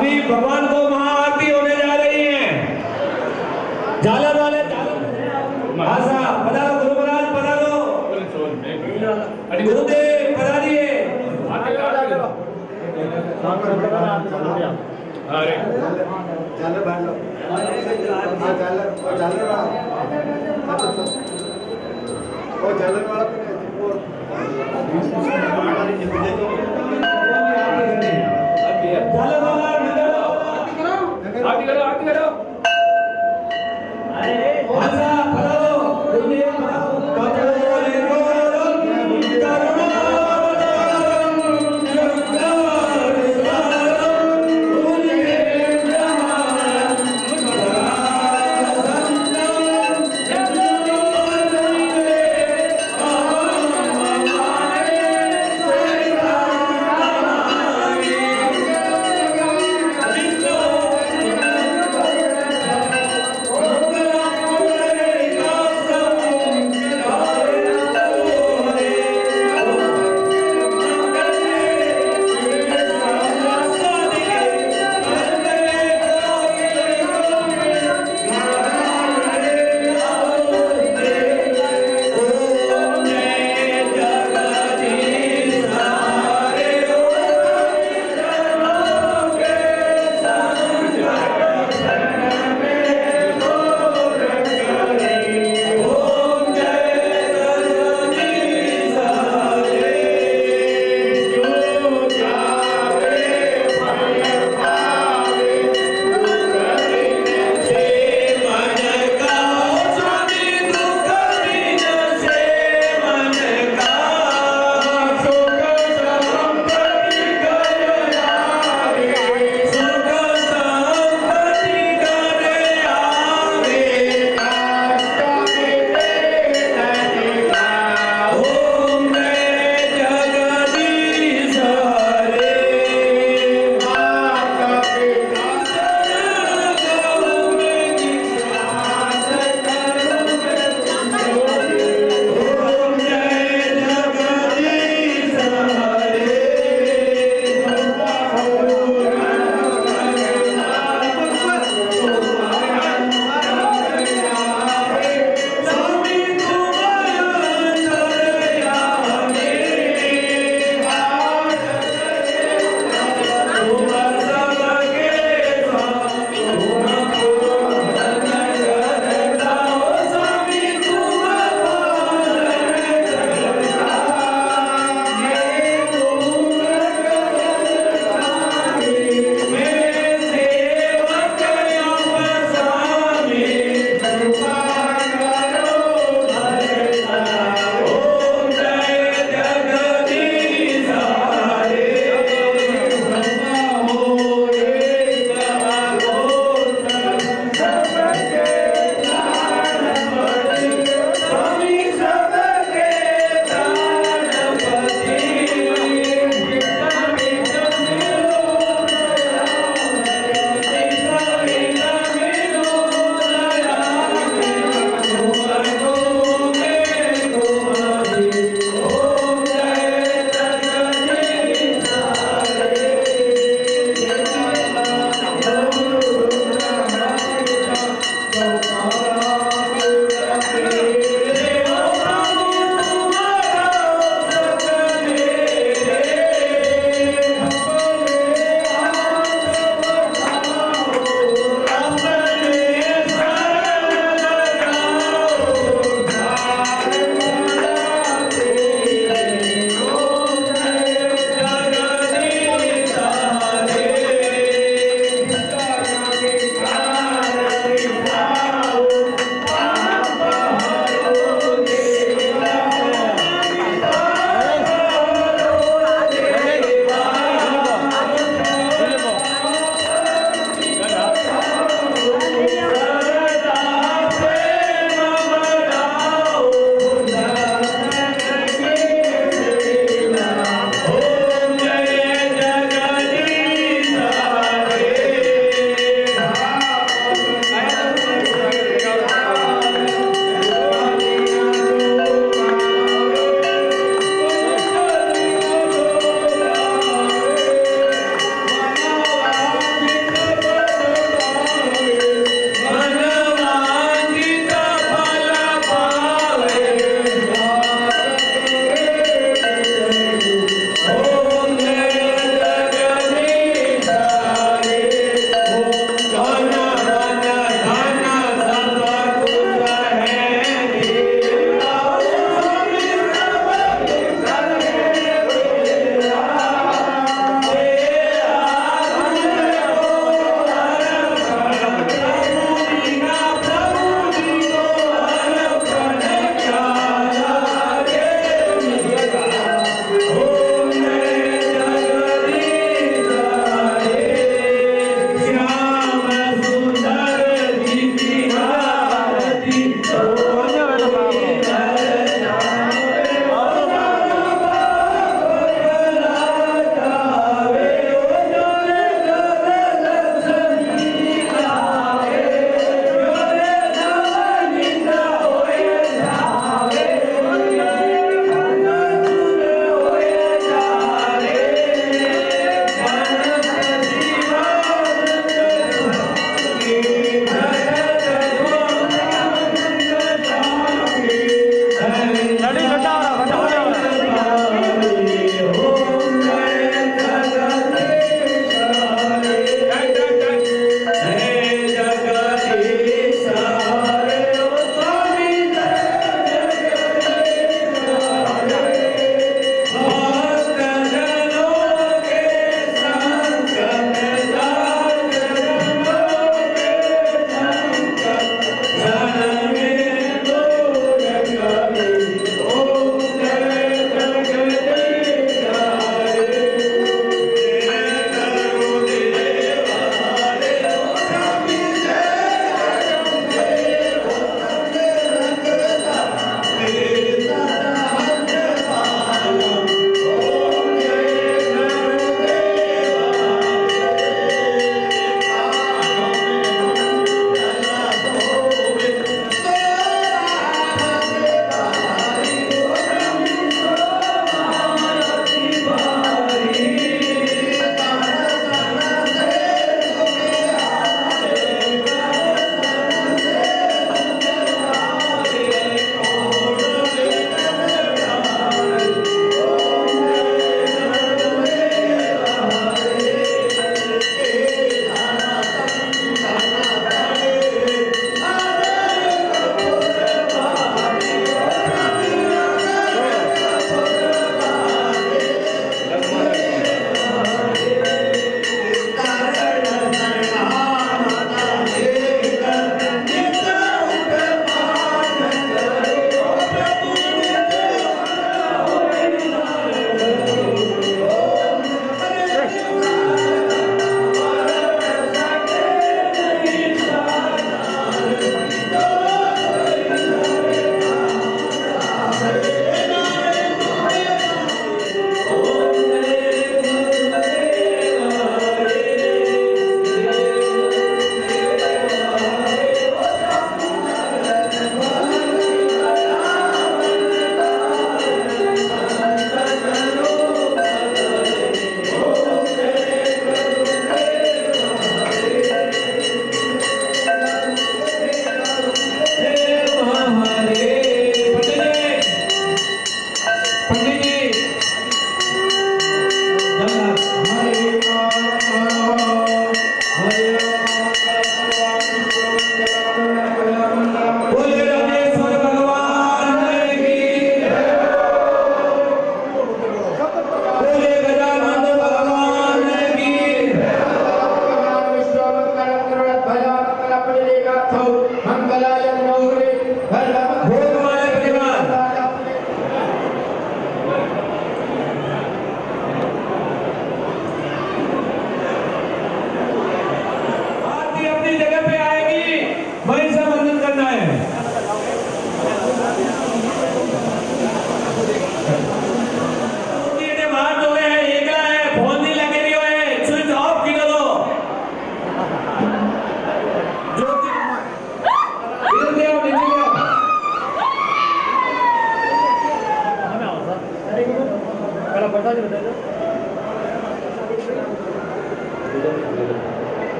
अभी भगवान को महाआरती होने जा रही है। झालर वाले भाषा पधारो, गुरु महाराज पधारो, गुरुदेव पधारिए। अरे झालर बांध लो, झालर वाला आरती करो, आरती करो।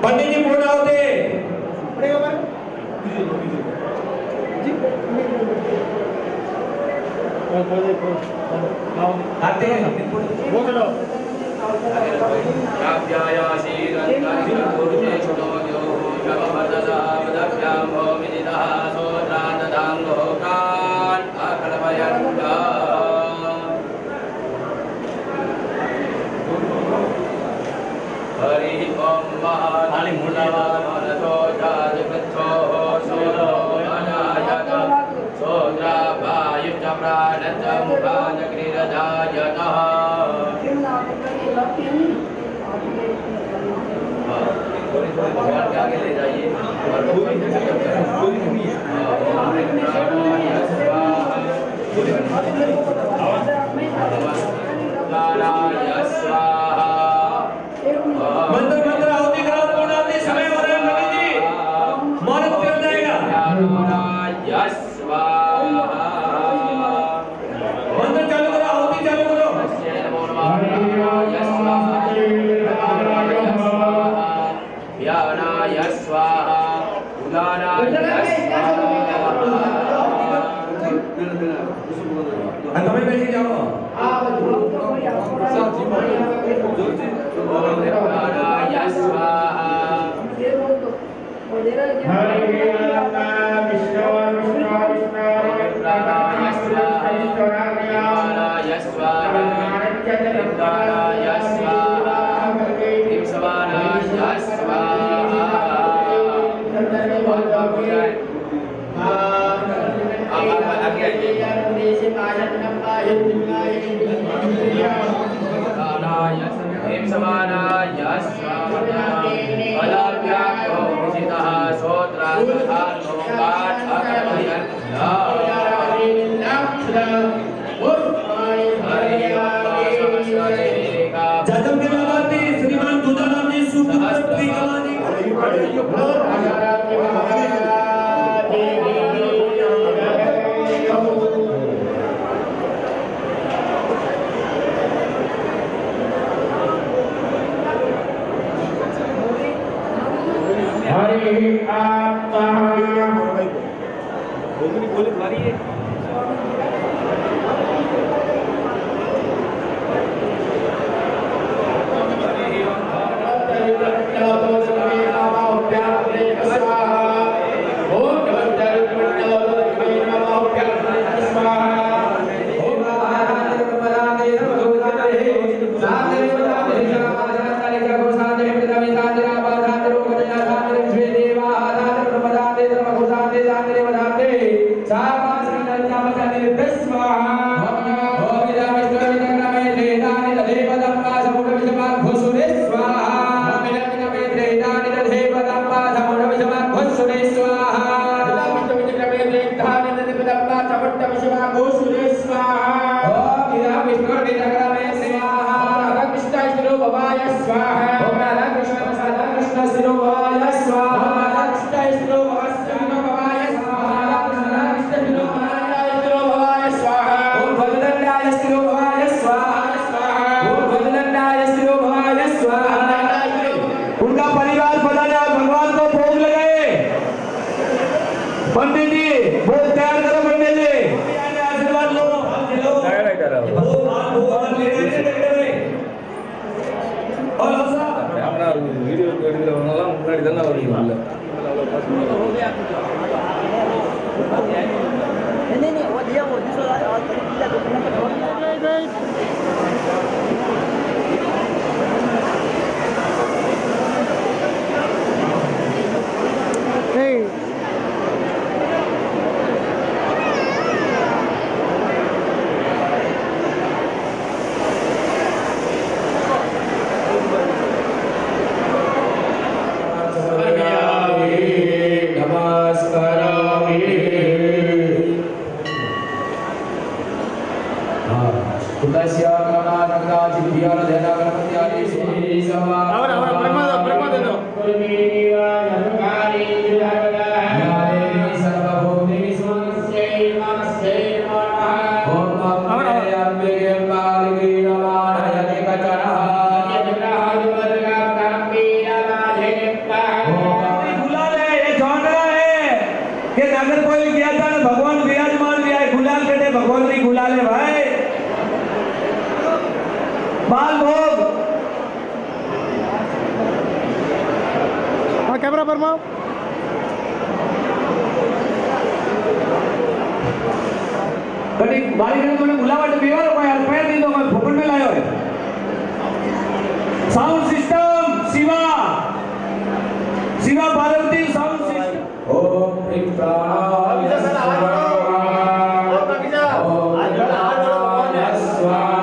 पंडित जी पूर्ण होते आते हैं हरि ओम महालिंगुलवामनतो जाजगच्छो सोलो अनायत सोद्रावायुच प्राणच मुखाजग्निरजायतः भगवान के आगे ले जाइए मंत्र मंत्र आहुति करो पूर्ण आहुति समय हो रहा है पंडित जी मुहूर्त निकल जाएगा मंत्र चालू करो आहुति चालू करो व्यानाय स्वाहा उदानाय तुम्हें बैठ जाओ जातम के लाभार्थी श्रीमान दुधाराम जी सुपुत्र उनका परिवार पधारे और भगवान को भोग लगाए। पंडित जी भोग तैयार करो। पंडित जी आशीर्वाद लो। सर्वभूतेषु बाल भोग हाँ कैमरा फरमाओ कभी बारी ने तुमने बुलावा तो पीवा कोई यार पैर नहीं तो मैं फुकट में लायो है sound system Shiva Shiva Parvati sound system Om ह्रीं प्राणाय स्वाहा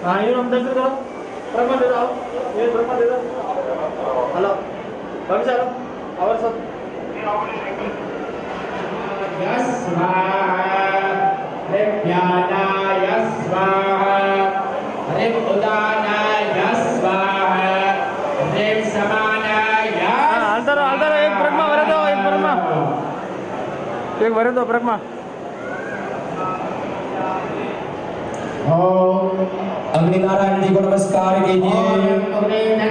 हाँ ये हम दर्शन करो ब्रह्मा दे दो ये ब्रह्मा दे दो हेलो कभी चलो और सब स्वाहा ह्रीं ज्ञानाय स्वाहा ह्रीं उदानाय स्वाहा ह्रीं समानाय अंदर अंदर एक ब्रह्मा भरे दो एक ब्रह्मा ब्रह्मा अग्नि नारायण जी को नमस्कार कीजिए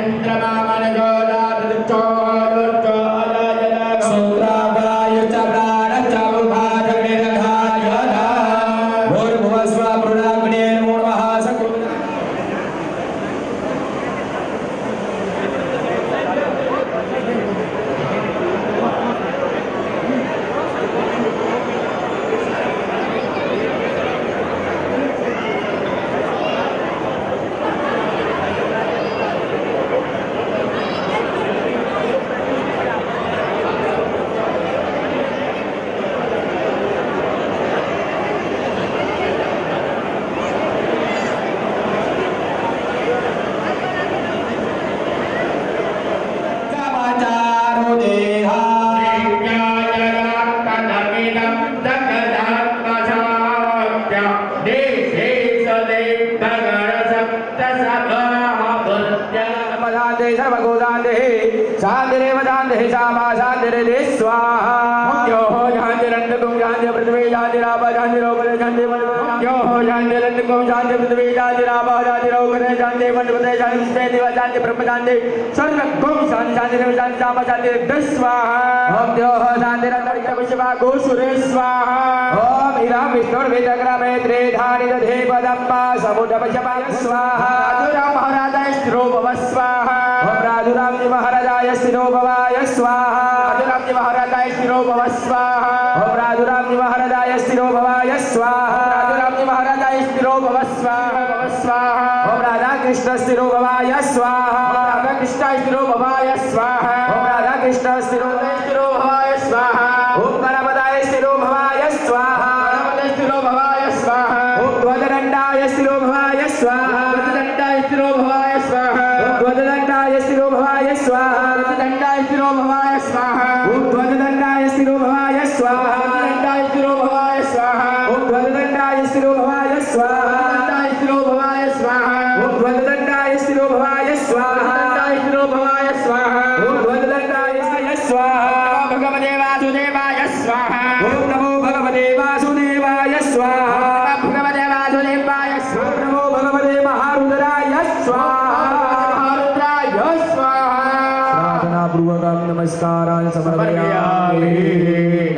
नमस्कारान् समर्पयामि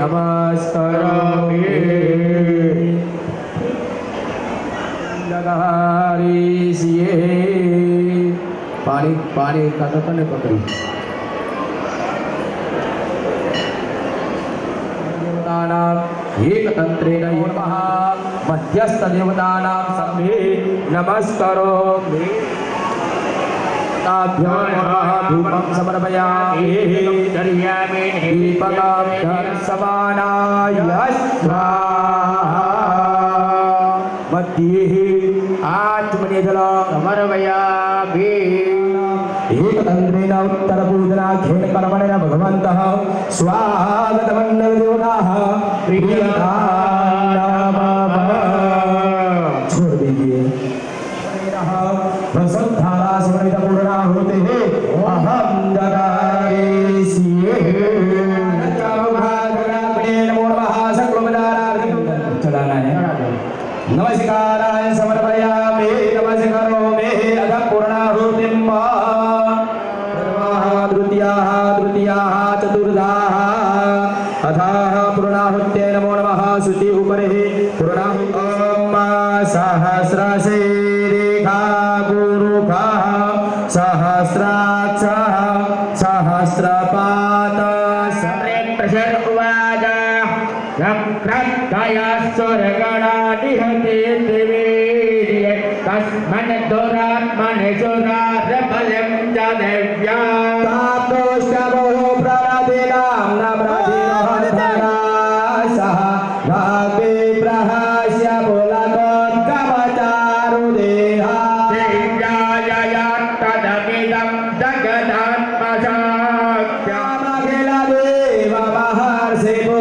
नमस्करोमि लगारीसिए पानी पानी कटक ने पकड़ी देवतानां एकतंत्रेण नमः मध्यस्थ देवतानां सम्मे नमस्करोमि धूपं समर्पयामि दीपकं समानाय स्वाहा मध्ये आत्मनिधलं समर्पयामि एकतन्त्रेण उत्तरपूजनाख्येन कर्मणेन भगवन्तः स्वागतमण्डलदेवताः प्रियताः छोड़ दीजिए प्रसन्नधारा समर्पित पूर्णा होते हैं अहम दगारेसिए चढ़ाना है नमस्काराय समर्पयामि वशकरोमि अथ पूर्णाहुतिं प्रथमाः तृतीयाः चतुर्थाः अथाः पूर्णाहुत्यै नमो नमः शुचि उपरि पूर्णाहुति ॐ सहस्रशीर्षा गुरुखाः सहस्राक्षः सहस्रपातः प्रशर उवाच स्वर्गणादिहते त्रिवेदीये तस्मन् दुरात्मने सुरारबलं च देव्या ताप्तोष्टमो प्रणतिनां न प्रतिहन्तरासः भागे प्रहास्य पुलकोद्गमचारुदेहा देव्याययात्तदमिदं जगदात्मसाख्यामखिलदेव महर्षिभो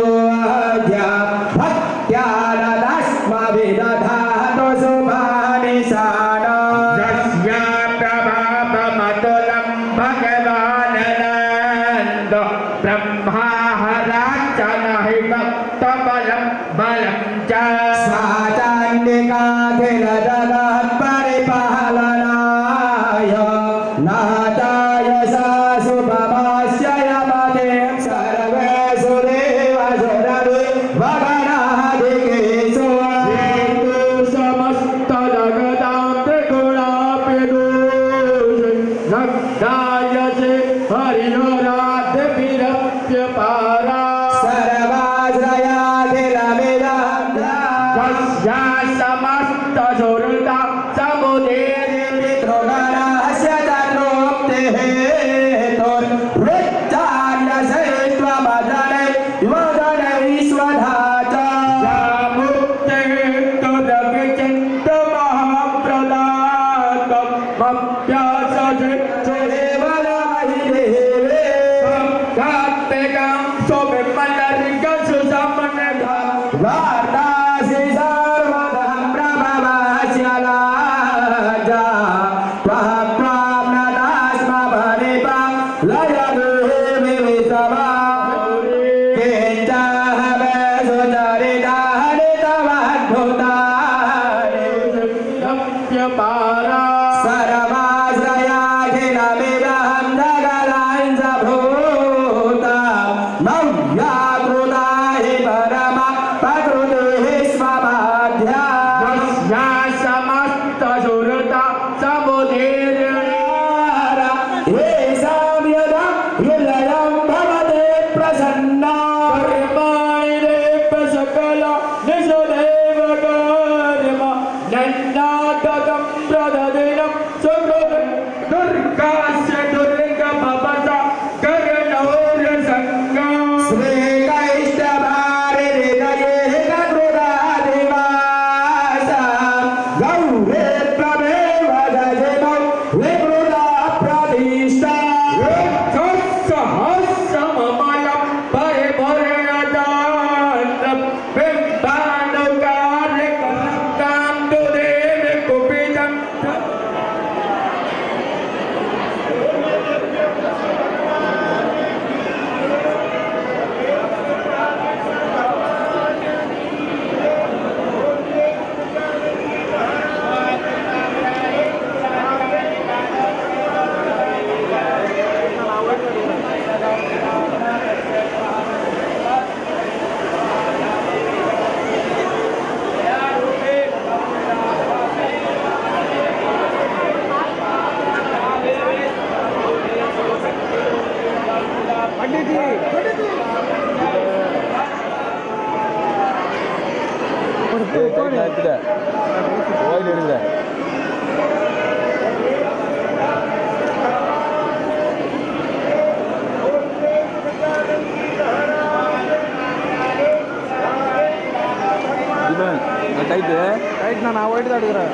ரைட் நான் ஒயிட் தான் எடுக்கிறேன்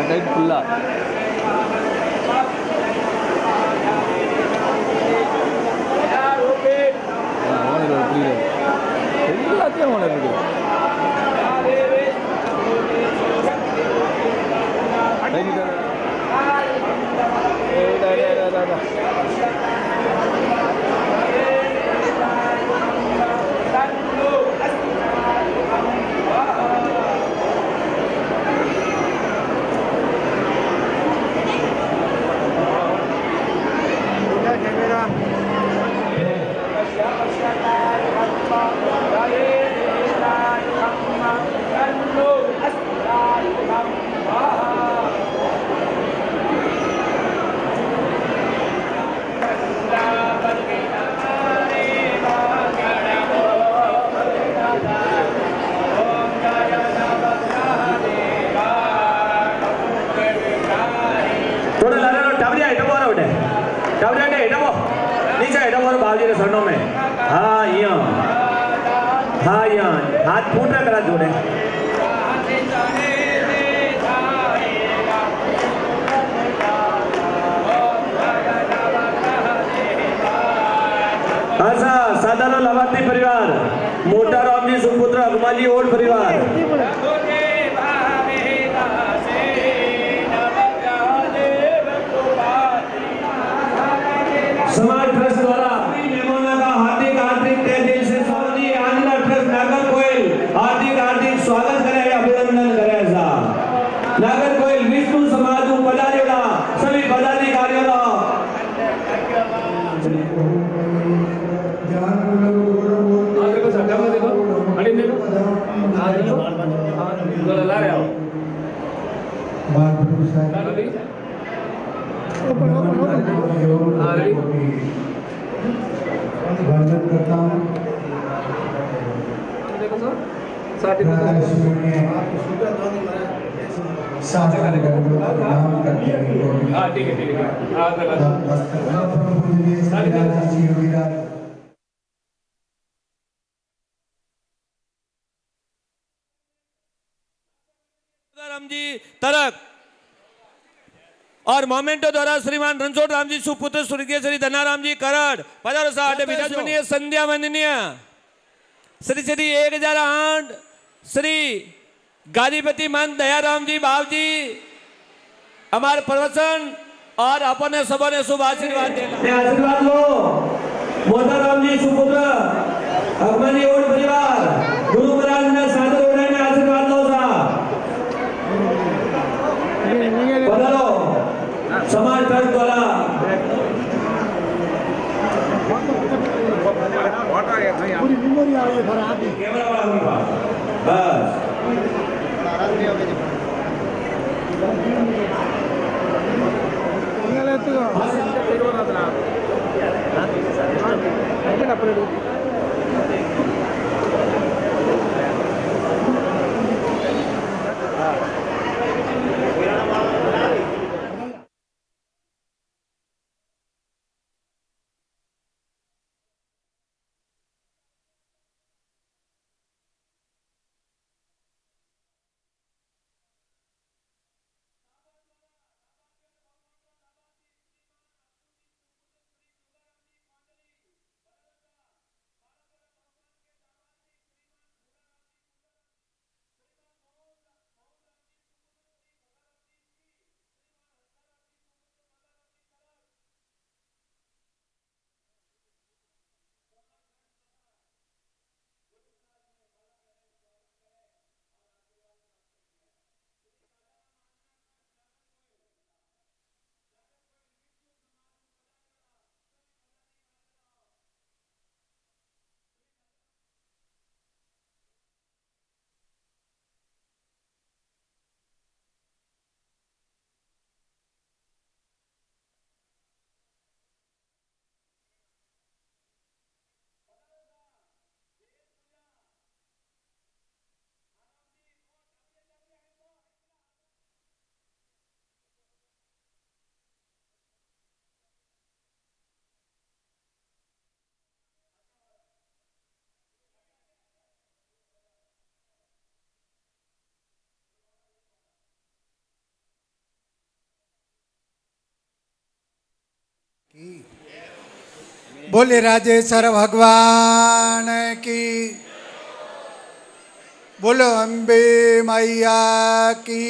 ரைட் ஃபுல்லா எல்லாத்தையும் ஓனர் இருக்கு डाउन हेठा नीचे हेठा बोलो बाबूजी ने सरनो में हाँ यहाँ हाथ फूटा करा जोड़े आशा साधारण लाभार्थी परिवार मोटा रामजी सुपुत्र अगमाजी ओट परिवार समाज ट्रस्ट द्वारा मेहमानों का हार्दिक तहे दिल से स्वागत आंध्र ट्रस्ट नागरकोइल हार्दिक स्वागत करे अभिनंदन करे नागरकोइल विष्णु समाज पधारेला सभी पदाधिकारियों वर्णन करता हूँ रामजी तरक और मोमेंटो द्वारा श्रीमान रणछोड़ रामजी सुपुत्र स्वर्गीय श्री धनाराम जी करड़ पधारो साठ विराजमानीय संध्या वंदनीय श्री श्री 1008 श्री गादीपति मन दयाराम जी बाब जी हमारे प्रवचन और अपने सबने शुभ आशीर्वाद देना आशीर्वाद लो मोटाराम जी सुपुत्र अगमनी ओट परिवार गुरु महाराज ने सादर ओढ़े में आशीर्वाद लो सा पधारो समाज ट्रस्ट द्वारा कैमरा वाला बस बोले राजेश्वर भगवान की बोलो अम्बे मैया की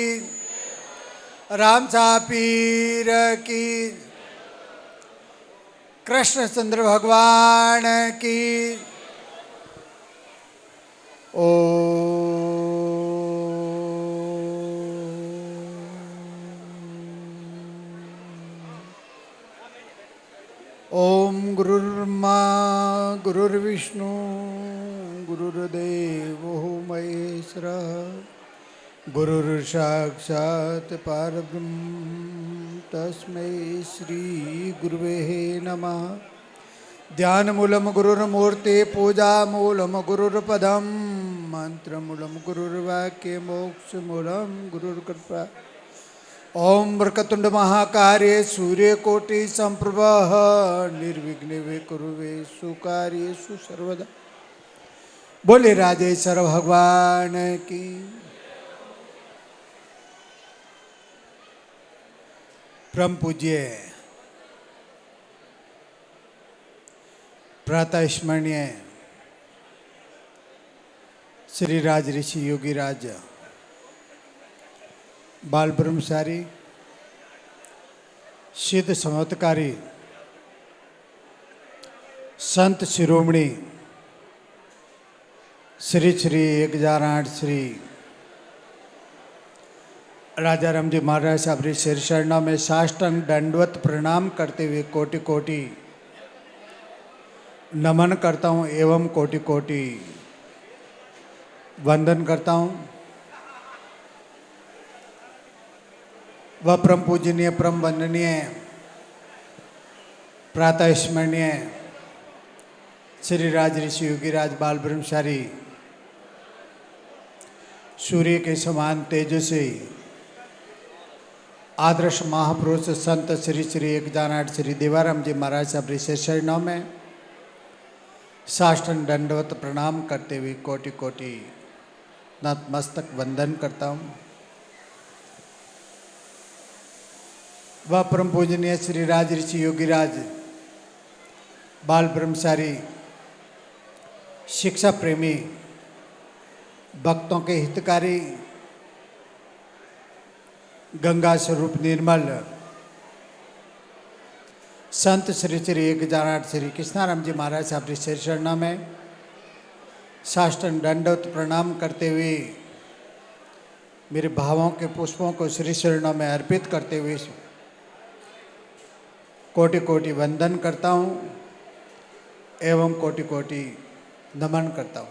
रामसा पीर की कृष्णचंद्र भगवान की ओ ओम गुरुर्मा गुरुर्विष्णु गुरुर्देवो महेश्वरः गुरुर्साक्षात् परब्रह्म तस्मै श्री गुरुवे नमः। ध्यानमूलं गुरुर्मूर्ति पूजामूलं गुरुर्पदं मंत्रमूलं गुरुर्वाक्य मोक्षमूलं गुरुर्कृपा ओम वक्रतुंड महाकार्य सूर्यकोटि संप्रभः निर्विघ्ने कुरुवे सुकार्येषु सर्वदा। बोले राजेश्वर भगवान की। परम पूज्य प्रातः स्मरणीय श्री राज ऋषि योगी राज बाल ब्रह्मचारी सिद्ध समत्कारी संत शिरोमणि श्री श्री 1008 श्री राजा राम जी महाराज साहब री शेर शरणा में साष्टांग दंडवत प्रणाम करते हुए कोटि कोटि नमन करता हूँ एवं कोटि कोटि वंदन करता हूँ। वह परम पूजनीय परम वंदनीय प्रातः स्मरणीय श्री राज ऋषि योगीराज बाल ब्रह्मचारी सूर्य के समान तेजस्वी आदर्श महापुरुष संत श्री श्री 1008 श्री देवाराम जी महाराज साहब ऋषि शरणों में साष्टांग दंडवत प्रणाम करते हुए कोटि कोटि नतमस्तक वंदन करता हूँ। वह परम पूजनीय श्री राज ऋषि योगीराज बाल ब्रह्मचारी शिक्षा प्रेमी भक्तों के हितकारी गंगा स्वरूप निर्मल संत श्री श्री 1008 श्री कृष्णाराम जी महाराज साहब ऋषि शरणा में साष्टांग दंडवत प्रणाम करते हुए मेरे भावों के पुष्पों को श्री शरणों में अर्पित करते हुए कोटि कोटि वंदन करता हूँ एवं कोटि कोटि नमन करता हूँ।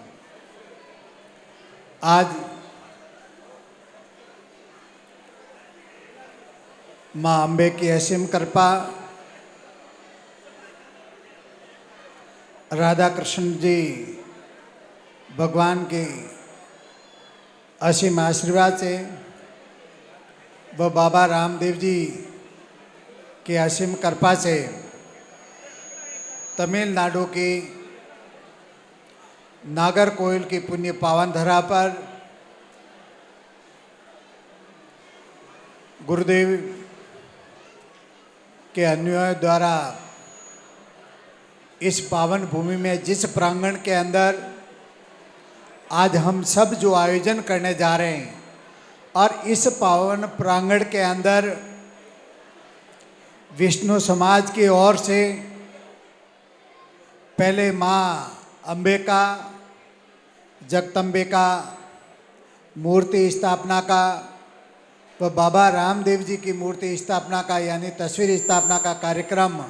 आज माँ अम्बे की असीम कृपा, राधा कृष्ण जी भगवान के असीम आशीर्वाद से व बाबा रामदेव जी के असीम कृपा से तमिलनाडु की नागरकोइल की पुण्य पावन धरा पर गुरुदेव के अन्वय द्वारा इस पावन भूमि में जिस प्रांगण के अंदर आज हम सब जो आयोजन करने जा रहे हैं और इस पावन प्रांगण के अंदर विष्णु समाज की ओर से पहले माँ अंबिका जगदम्बिका मूर्ति स्थापना का व बाबा रामदेव जी की मूर्ति स्थापना का यानी तस्वीर स्थापना का कार्यक्रम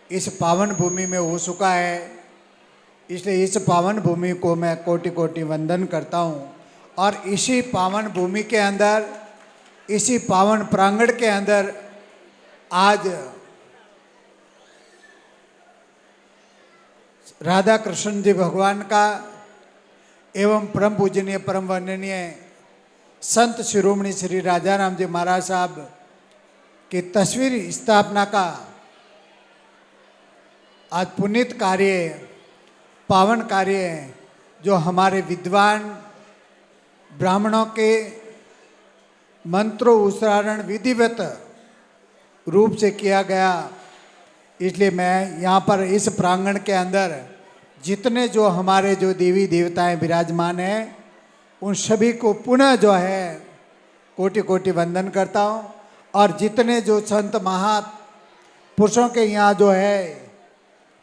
इस पावन भूमि में हो चुका है। इसलिए इस पावन भूमि को मैं कोटि कोटि वंदन करता हूँ और इसी पावन भूमि के अंदर इसी पावन प्रांगण के अंदर आज राधा कृष्ण जी भगवान का एवं परम पूजनीय परम वंदनीय संत शिरोमणि श्री राजा राम जी महाराज साहब की तस्वीर स्थापना का आज पुनीत कार्य पावन कार्य जो हमारे विद्वान ब्राह्मणों के मंत्रों उच्चारण विधिवत रूप से किया गया। इसलिए मैं यहाँ पर इस प्रांगण के अंदर जितने जो हमारे जो देवी देवताएं विराजमान हैं उन सभी को पुनः जो है कोटि कोटि वंदन करता हूँ और जितने जो संत महापुरुषों के यहाँ जो है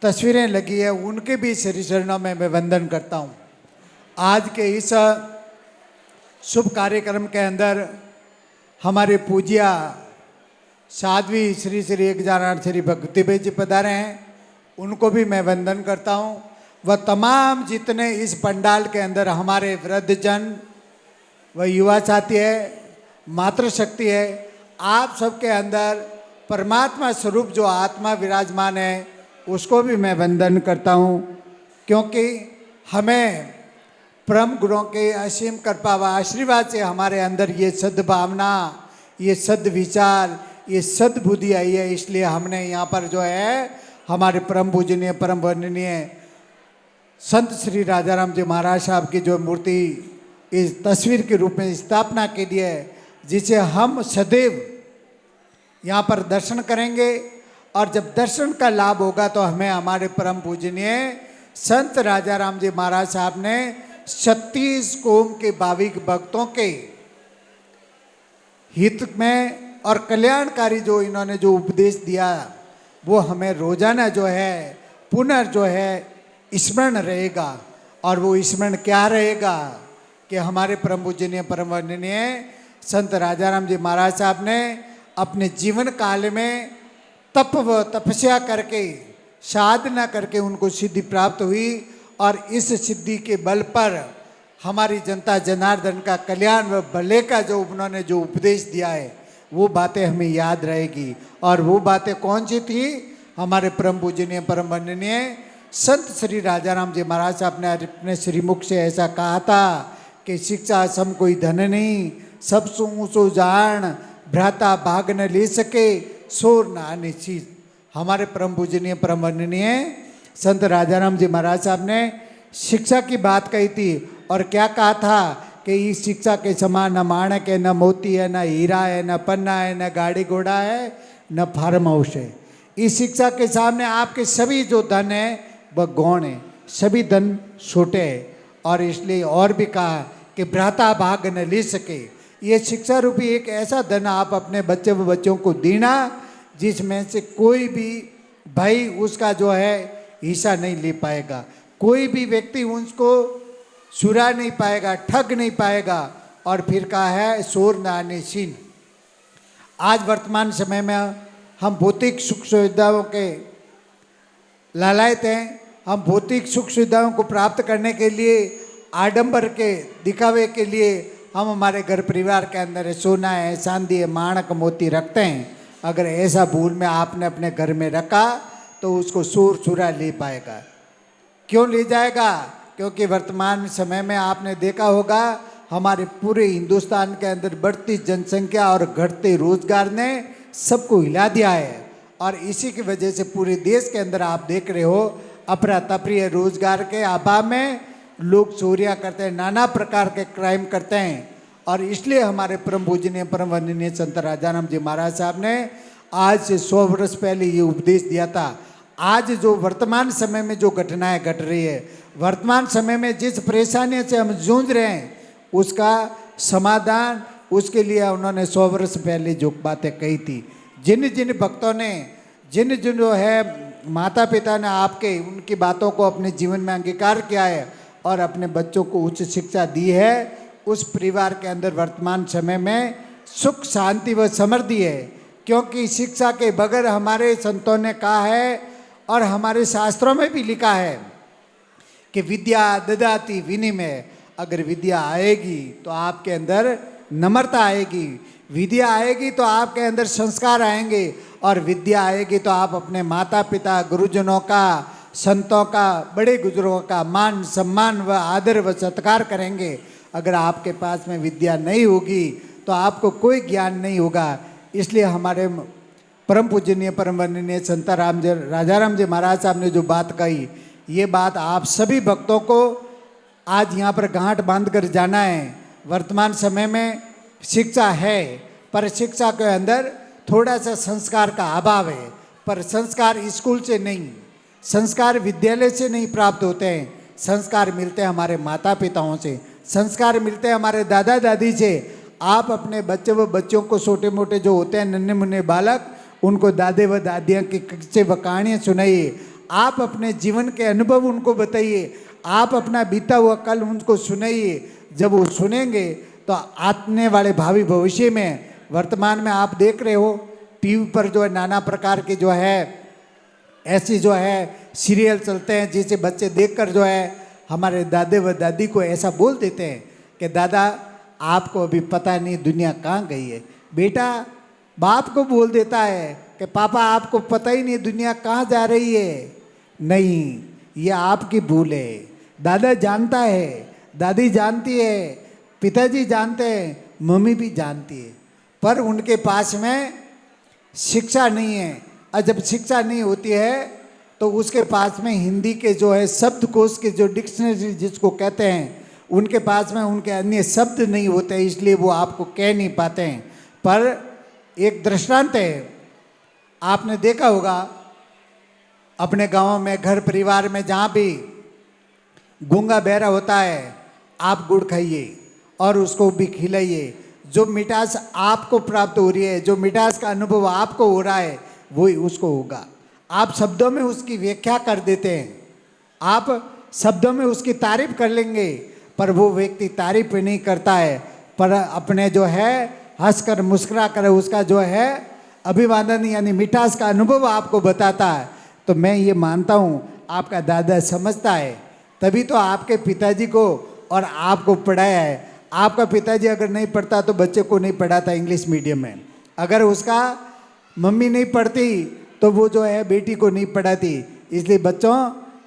तस्वीरें लगी है उनके भी श्री चरणों में मैं वंदन करता हूँ। आज के इस शुभ कार्यक्रम के अंदर हमारे पूज्या साध्वी श्री श्री 1008 श्री भक्तिभाई जी पधारे हैं, उनको भी मैं वंदन करता हूँ। वह तमाम जितने इस पंडाल के अंदर हमारे वृद्धजन व युवा साथी है मातृशक्ति है, आप सबके अंदर परमात्मा स्वरूप जो आत्मा विराजमान है उसको भी मैं वंदन करता हूँ, क्योंकि हमें परम गुरुओं के असीम कृपा व आशीर्वाद से हमारे अंदर ये सद्भावना ये सद्विचार, ये सद्बुद्धि आई है। इसलिए हमने यहाँ पर जो है हमारे परम पूजनीय परम वंदनीय संत श्री राजाराम जी महाराज साहब की जो मूर्ति इस तस्वीर के रूप में स्थापना की है, जिसे हम सदैव यहाँ पर दर्शन करेंगे। और जब दर्शन का लाभ होगा तो हमें हमारे परम पूजनीय संत राजाराम जी महाराज साहब ने 36 कोम के भाविक भक्तों के हित में और कल्याणकारी जो इन्होंने जो उपदेश दिया, वो हमें रोजाना जो है जो है स्मरण रहेगा। और वो स्मरण क्या रहेगा कि हमारे परम पूजनीय परम वंदनीय संत राजाराम जी महाराज साहब ने अपने जीवन काल में तप व तपस्या करके साधना करके उनको सिद्धि प्राप्त हुई। और इस सिद्धि के बल पर हमारी जनता जनार्दन का कल्याण व भले का जो उन्होंने जो उपदेश दिया है, वो बातें हमें याद रहेगी। और वो बातें कौन सी थी? हमारे परम पूजनीय परम वंदनीय संत श्री राजाराम जी महाराज साहब ने अपने श्रीमुख से ऐसा कहा था कि शिक्षा सम कोई धन नहीं, सब सो जान, भ्राता भाग न ले सके, शोर न आने चीज। हमारे परम पूजनीय परम वंदनीय संत राजाराम जी महाराज साहब ने शिक्षा की बात कही थी। और क्या कहा था कि इस शिक्षा के समान न माणक है, न मोती है, न हीरा है, न पन्ना है, न गाड़ी घोड़ा है, न फार्म हाउस है। इस शिक्षा के सामने आपके सभी जो धन है वह गौण है, सभी धन छोटे हैं। और इसलिए और भी कहा कि भ्राता भाग न ले सके। ये शिक्षा रूपी एक ऐसा धन आप अपने बच्चों को देना जिसमें से कोई भी भाई उसका जो है हिस्सा नहीं ले पाएगा, कोई भी व्यक्ति उसको चुरा नहीं पाएगा, ठग नहीं पाएगा। और फिर कहा है शोर न आने छीन। आज वर्तमान समय में हम भौतिक सुख सुविधाओं के लालायत हैं। हम भौतिक सुख सुविधाओं को प्राप्त करने के लिए आडंबर के दिखावे के लिए हम हमारे घर परिवार के अंदर सोना है, चांदी है, माणक मोती रखते हैं। अगर ऐसा भूल में आपने अपने घर में रखा तो उसको चोर चुरा ले पाएगा। क्यों ले जाएगा? क्योंकि वर्तमान समय में आपने देखा होगा हमारे पूरे हिंदुस्तान के अंदर बढ़ती जनसंख्या और घटते रोजगार ने सबको हिला दिया है। और इसी की वजह से पूरे देश के अंदर आप देख रहे हो अफरा तफरी है। रोजगार के अभाव में लोग चोरियां करते हैं, नाना प्रकार के क्राइम करते हैं। और इसलिए हमारे परम पूजनीय परम वंदनीय संत राजाराम जी महाराज साहब ने आज से 100 वर्ष पहले ये उपदेश दिया था। आज जो वर्तमान समय में जो घटनाएं घट रही है, वर्तमान समय में जिस परेशानी से हम जूझ रहे हैं, उसका समाधान उसके लिए उन्होंने 100 वर्ष पहले जो बातें कही थी। जिन जिन भक्तों ने जिन जिन जो है माता पिता ने आपके उनकी बातों को अपने जीवन में अंगीकार किया है और अपने बच्चों को उच्च शिक्षा दी है, उस परिवार के अंदर वर्तमान समय में सुख शांति व समृद्धि है। क्योंकि शिक्षा के बगैर हमारे संतों ने कहा है और हमारे शास्त्रों में भी लिखा है कि विद्या ददाति विनिमय। अगर विद्या आएगी तो आपके अंदर नम्रता आएगी, विद्या आएगी तो आपके अंदर संस्कार आएंगे, और विद्या आएगी तो आप अपने माता पिता गुरुजनों का, संतों का, बड़े बुजुर्गों का मान सम्मान व आदर व सत्कार करेंगे। अगर आपके पास में विद्या नहीं होगी तो आपको कोई ज्ञान नहीं होगा। इसलिए हमारे परम पूजनीय परम वंदनीय संत राजाराम जी महाराज साहब ने जो बात कही, ये बात आप सभी भक्तों को आज यहाँ पर गांठ बांध कर जाना है। वर्तमान समय में शिक्षा है, पर शिक्षा के अंदर थोड़ा सा संस्कार का अभाव है। पर संस्कार स्कूल से नहीं, संस्कार विद्यालय से नहीं प्राप्त होते हैं। संस्कार मिलते हैं हमारे माता पिताओं से, संस्कार मिलते हैं हमारे दादा दादी से। आप अपने बच्चे व बच्चों को छोटे मोटे जो होते हैं नन्हे मुन्ने बालक, उनको दादे व दादियाँ की किस्से व कहानियाँ सुनाइए। आप अपने जीवन के अनुभव उनको बताइए, आप अपना बीता हुआ कल उनको सुनाइए। जब वो सुनेंगे तो आने वाले भावी भविष्य में, वर्तमान में आप देख रहे हो टीवी पर जो है नाना प्रकार के जो है ऐसी जो है सीरियल चलते हैं, जिसे बच्चे देखकर जो है हमारे दादे व दादी को ऐसा बोल देते हैं कि दादा आपको अभी पता नहीं दुनिया कहाँ गई है। बेटा बाप को बोल देता है कि पापा आपको पता ही नहीं दुनिया कहाँ जा रही है। नहीं, ये आपकी भूल है। दादा जानता है, दादी जानती है, पिताजी जानते हैं, मम्मी भी जानती है, पर उनके पास में शिक्षा नहीं है। और जब शिक्षा नहीं होती है तो उसके पास में हिंदी के जो है शब्दकोश के जो डिक्शनरी जिसको कहते हैं, उनके पास में उनके अन्य शब्द नहीं होते, इसलिए वो आपको कह नहीं पाते हैं। पर एक दृष्टांत है, आपने देखा होगा अपने गांव में, घर परिवार में, जहाँ भी गूंगा बहरा होता है, आप गुड़ खाइए और उसको भी खिलाइए। जो मिठास आपको प्राप्त हो रही है, जो मिठास का अनुभव आपको हो रहा है, वही उसको होगा। आप शब्दों में उसकी व्याख्या कर देते हैं, आप शब्दों में उसकी तारीफ कर लेंगे, पर वो व्यक्ति तारीफ नहीं करता है, पर अपने जो है हंसकर मुस्कुरा कर उसका जो है अभिवादन यानी मिठास का अनुभव आपको बताता है। तो मैं ये मानता हूँ आपका दादा समझता है, तभी तो आपके पिताजी को और आपको पढ़ाया है। आपका पिताजी अगर नहीं पढ़ता तो बच्चे को नहीं पढ़ाता इंग्लिश मीडियम में, अगर उसका मम्मी नहीं पढ़ती तो वो जो है बेटी को नहीं पढ़ाती। इसलिए बच्चों,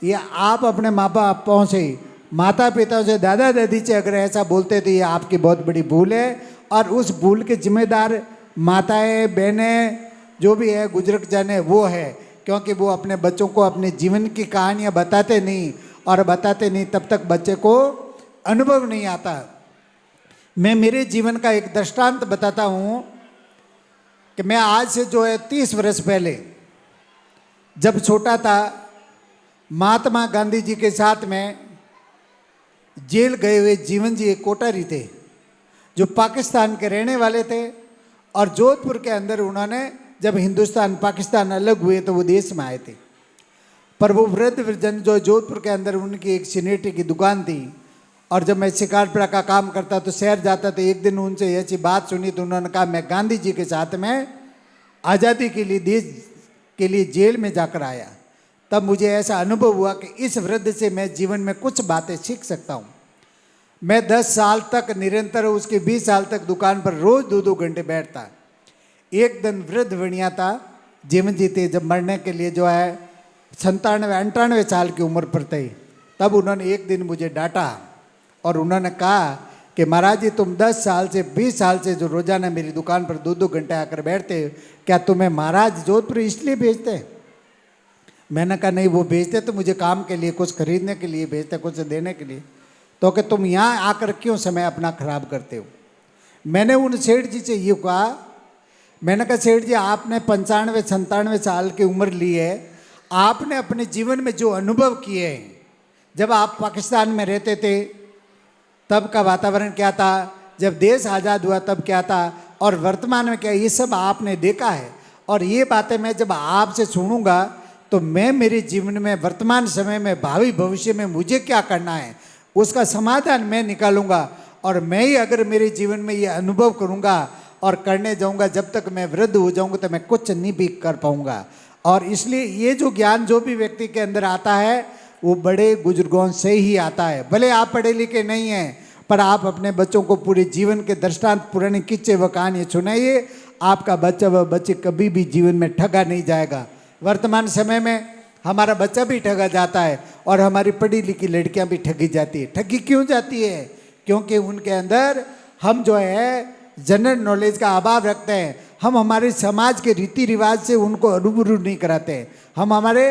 ये आप अपने माँ बापों से, माता पिता से, दादा दादी से अगर ऐसा बोलते तो ये आपकी बहुत बड़ी भूल है। और उस भूल के जिम्मेदार माताएं, बहनें, जो भी है गुजरक जाने वो है, क्योंकि वो अपने बच्चों को अपने जीवन की कहानियाँ बताते नहीं, और बताते नहीं तब तक बच्चे को अनुभव नहीं आता। मैं मेरे जीवन का एक दृष्टांत बताता हूँ कि मैं आज से जो है 30 वर्ष पहले जब छोटा था, महात्मा गांधी जी के साथ में जेल गए हुए जीवन जी एक कोठारी थे, जो पाकिस्तान के रहने वाले थे, और जोधपुर के अंदर उन्होंने जब हिंदुस्तान पाकिस्तान अलग हुए तो वो देश में आए थे। पर वो वृद्ध जन जो जोधपुर के अंदर, उनकी एक सिनेटी की दुकान थी, और जब मैं शिकारपुरा का काम करता तो शहर जाता तो एक दिन उनसे ऐसी बात सुनी तो उन्होंने कहा मैं गांधी जी के साथ में आज़ादी के लिए, देश के लिए जेल में जाकर आया। तब मुझे ऐसा अनुभव हुआ कि इस वृद्ध से मैं जीवन में कुछ बातें सीख सकता हूँ। मैं 10 साल तक निरंतर, उसके 20 साल तक दुकान पर रोज 2-2 घंटे बैठता। एक दिन वृद्ध बनिया था, जीवन जी थे, जब मरने के लिए जो है 97-98 साल की उम्र पर थे, तब उन्होंने एक दिन मुझे डांटा और उन्होंने कहा कि महाराज जी, तुम 10 साल से 20 साल से जो रोजाना मेरी दुकान पर 2-2 घंटे आकर बैठते, क्या तुम्हें महाराज जोधपुर इसलिए भेजते हैं? मैंने कहा नहीं, वो भेजते तो मुझे काम के लिए, कुछ खरीदने के लिए भेजते, कुछ देने के लिए। तो कि तुम यहाँ आकर क्यों समय अपना खराब करते हो? मैंने उन सेठ जी से ये कहा, मैंने कहा सेठ जी, आपने 95-97 साल की उम्र ली है, आपने अपने जीवन में जो अनुभव किए हैं, जब आप पाकिस्तान में रहते थे तब का वातावरण क्या था, जब देश आज़ाद हुआ तब क्या था, और वर्तमान में क्या, ये सब आपने देखा है। और ये बातें मैं जब आपसे सुनूंगा तो मैं मेरे जीवन में, वर्तमान समय में, भावी भविष्य में मुझे क्या करना है उसका समाधान मैं निकालूंगा। और मैं ही अगर मेरे जीवन में ये अनुभव करूंगा और करने जाऊंगा, जब तक मैं वृद्ध हो जाऊंगा तो मैं कुछ नहीं भी कर पाऊंगा। और इसलिए ये जो ज्ञान जो भी व्यक्ति के अंदर आता है वो बड़े बुजुर्गों से ही आता है। भले आप पढ़े लिखे नहीं हैं, पर आप अपने बच्चों को पूरे जीवन के दृष्टांत, पुराने किस्से व कहानी सुनाइए, आपका बच्चा व बच्चे कभी भी जीवन में ठगा नहीं जाएगा। वर्तमान समय में हमारा बच्चा भी ठगा जाता है और हमारी पढ़ी लिखी लड़कियां भी ठगी जाती है। ठगी क्यों जाती है? क्योंकि उनके अंदर हम जो है जनरल नॉलेज का अभाव रखते हैं। हम हमारे समाज के रीति रिवाज से उनको रूबरू नहीं कराते हैं, हम हमारे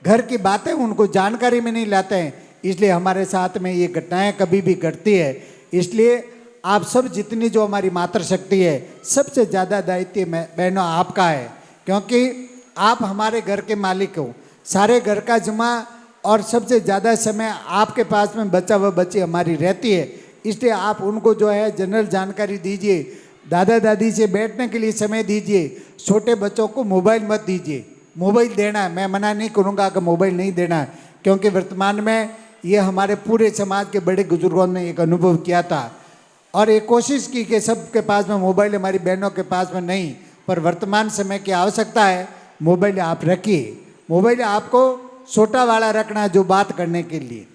घर की बातें उनको जानकारी में नहीं लाते हैं, इसलिए हमारे साथ में ये घटनाएं कभी भी घटती है। इसलिए आप सब जितनी जो हमारी मातृशक्ति है, सबसे ज़्यादा दायित्व बहनों आपका है, क्योंकि आप हमारे घर के मालिक हो। सारे घर का जुम्मा और सबसे ज़्यादा समय आपके पास में बच्चा व बच्ची हमारी रहती है, इसलिए आप उनको जो है जनरल जानकारी दीजिए, दादा दादी से बैठने के लिए समय दीजिए। छोटे बच्चों को मोबाइल मत दीजिए। मोबाइल देना है, मैं मना नहीं करूँगा कि मोबाइल नहीं देना है, क्योंकि वर्तमान में ये हमारे पूरे समाज के बड़े बुजुर्गों ने एक अनुभव किया था और एक कोशिश की कि सबके पास में मोबाइल, हमारी बहनों के पास में नहीं, पर वर्तमान समय की आवश्यकता है, मोबाइल आप रखिए। मोबाइल आपको छोटा वाला रखना है जो बात करने के लिए।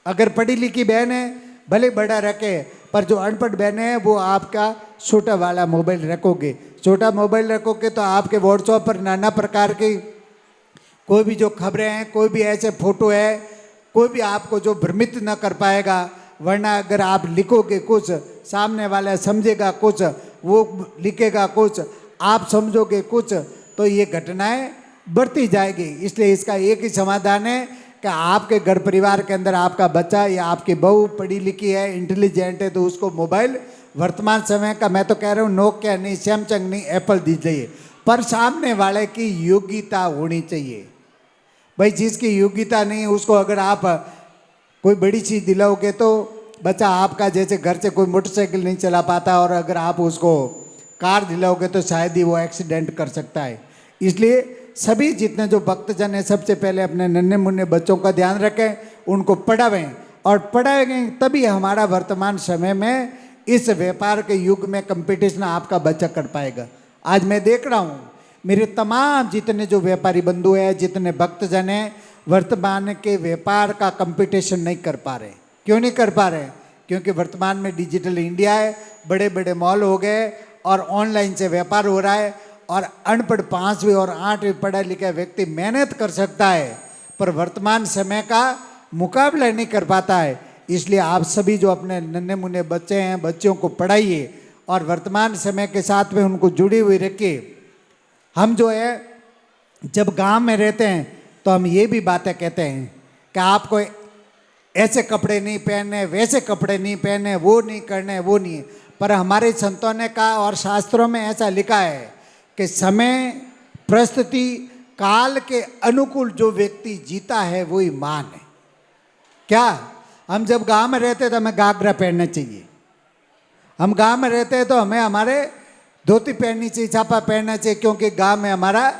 अगर पढ़ी लिखी बहन है भले बड़ा रखे, पर जो अनपढ़ बहनें हैं वो आपका छोटा वाला मोबाइल रखोगे। छोटा मोबाइल रखोगे तो आपके व्हाट्सएप पर नाना प्रकार की कोई भी जो खबरें हैं, कोई भी ऐसे फोटो है, कोई भी आपको जो भ्रमित न कर पाएगा। वरना अगर आप लिखोगे कुछ, सामने वाला समझेगा कुछ, वो लिखेगा कुछ, आप समझोगे कुछ, तो ये घटनाएं बढ़ती जाएगी। इसलिए इसका एक ही समाधान है कि आपके घर परिवार के अंदर आपका बच्चा या आपकी बहू पढ़ी लिखी है, इंटेलिजेंट है, तो उसको मोबाइल वर्तमान समय का, मैं तो कह रहा हूँ नोकिया नहीं, सैमसंग नहीं, एप्पल दीजिए, पर सामने वाले की योग्यता होनी चाहिए। भाई जिसकी योग्यता नहीं उसको अगर आप कोई बड़ी चीज़ दिलाओगे तो बच्चा आपका, जैसे घर से कोई मोटरसाइकिल नहीं चला पाता और अगर आप उसको कार दिलाओगे तो शायद ही वो एक्सीडेंट कर सकता है। इसलिए सभी जितने जो भक्तजन हैं सबसे पहले अपने नन्हे मुन्ने बच्चों का ध्यान रखें, उनको पढ़ावें, और पढ़ाएंगे तभी हमारा वर्तमान समय में इस व्यापार के युग में कंपटीशन आपका बच्चा कर पाएगा। आज मैं देख रहा हूँ मेरे तमाम जितने जो व्यापारी बंधु हैं, जितने भक्तजन हैं, वर्तमान के व्यापार का कंपटीशन नहीं कर पा रहे। क्यों नहीं कर पा रहे? क्योंकि वर्तमान में डिजिटल इंडिया है, बड़े बड़े मॉल हो गए और ऑनलाइन से व्यापार हो रहा है, और अनपढ़ 5वीं और 8वीं पढ़ा लिखा व्यक्ति मेहनत कर सकता है पर वर्तमान समय का मुकाबला नहीं कर पाता है। इसलिए आप सभी जो अपने नन्हे मुन्ने बच्चे हैं, बच्चों को पढ़ाइए और वर्तमान समय के साथ में उनको जुड़ी हुई रखिए। हम जो है जब गांव में रहते हैं तो हम ये भी बातें कहते हैं कि आपको ऐसे कपड़े नहीं पहनने, वैसे कपड़े नहीं पहनने, वो नहीं करने, वो नहीं, पर हमारे संतों ने कहा और शास्त्रों में ऐसा लिखा है कि समय, परिस्थिति, काल के अनुकूल जो व्यक्ति जीता है वही मान है। क्या हम जब गांव में रहते तो हमें घाघरा पहनना चाहिए, हम गांव में रहते हैं तो हमें हमारे धोती पहननी चाहिए, छापा पहनना चाहिए, क्योंकि गांव में हमारा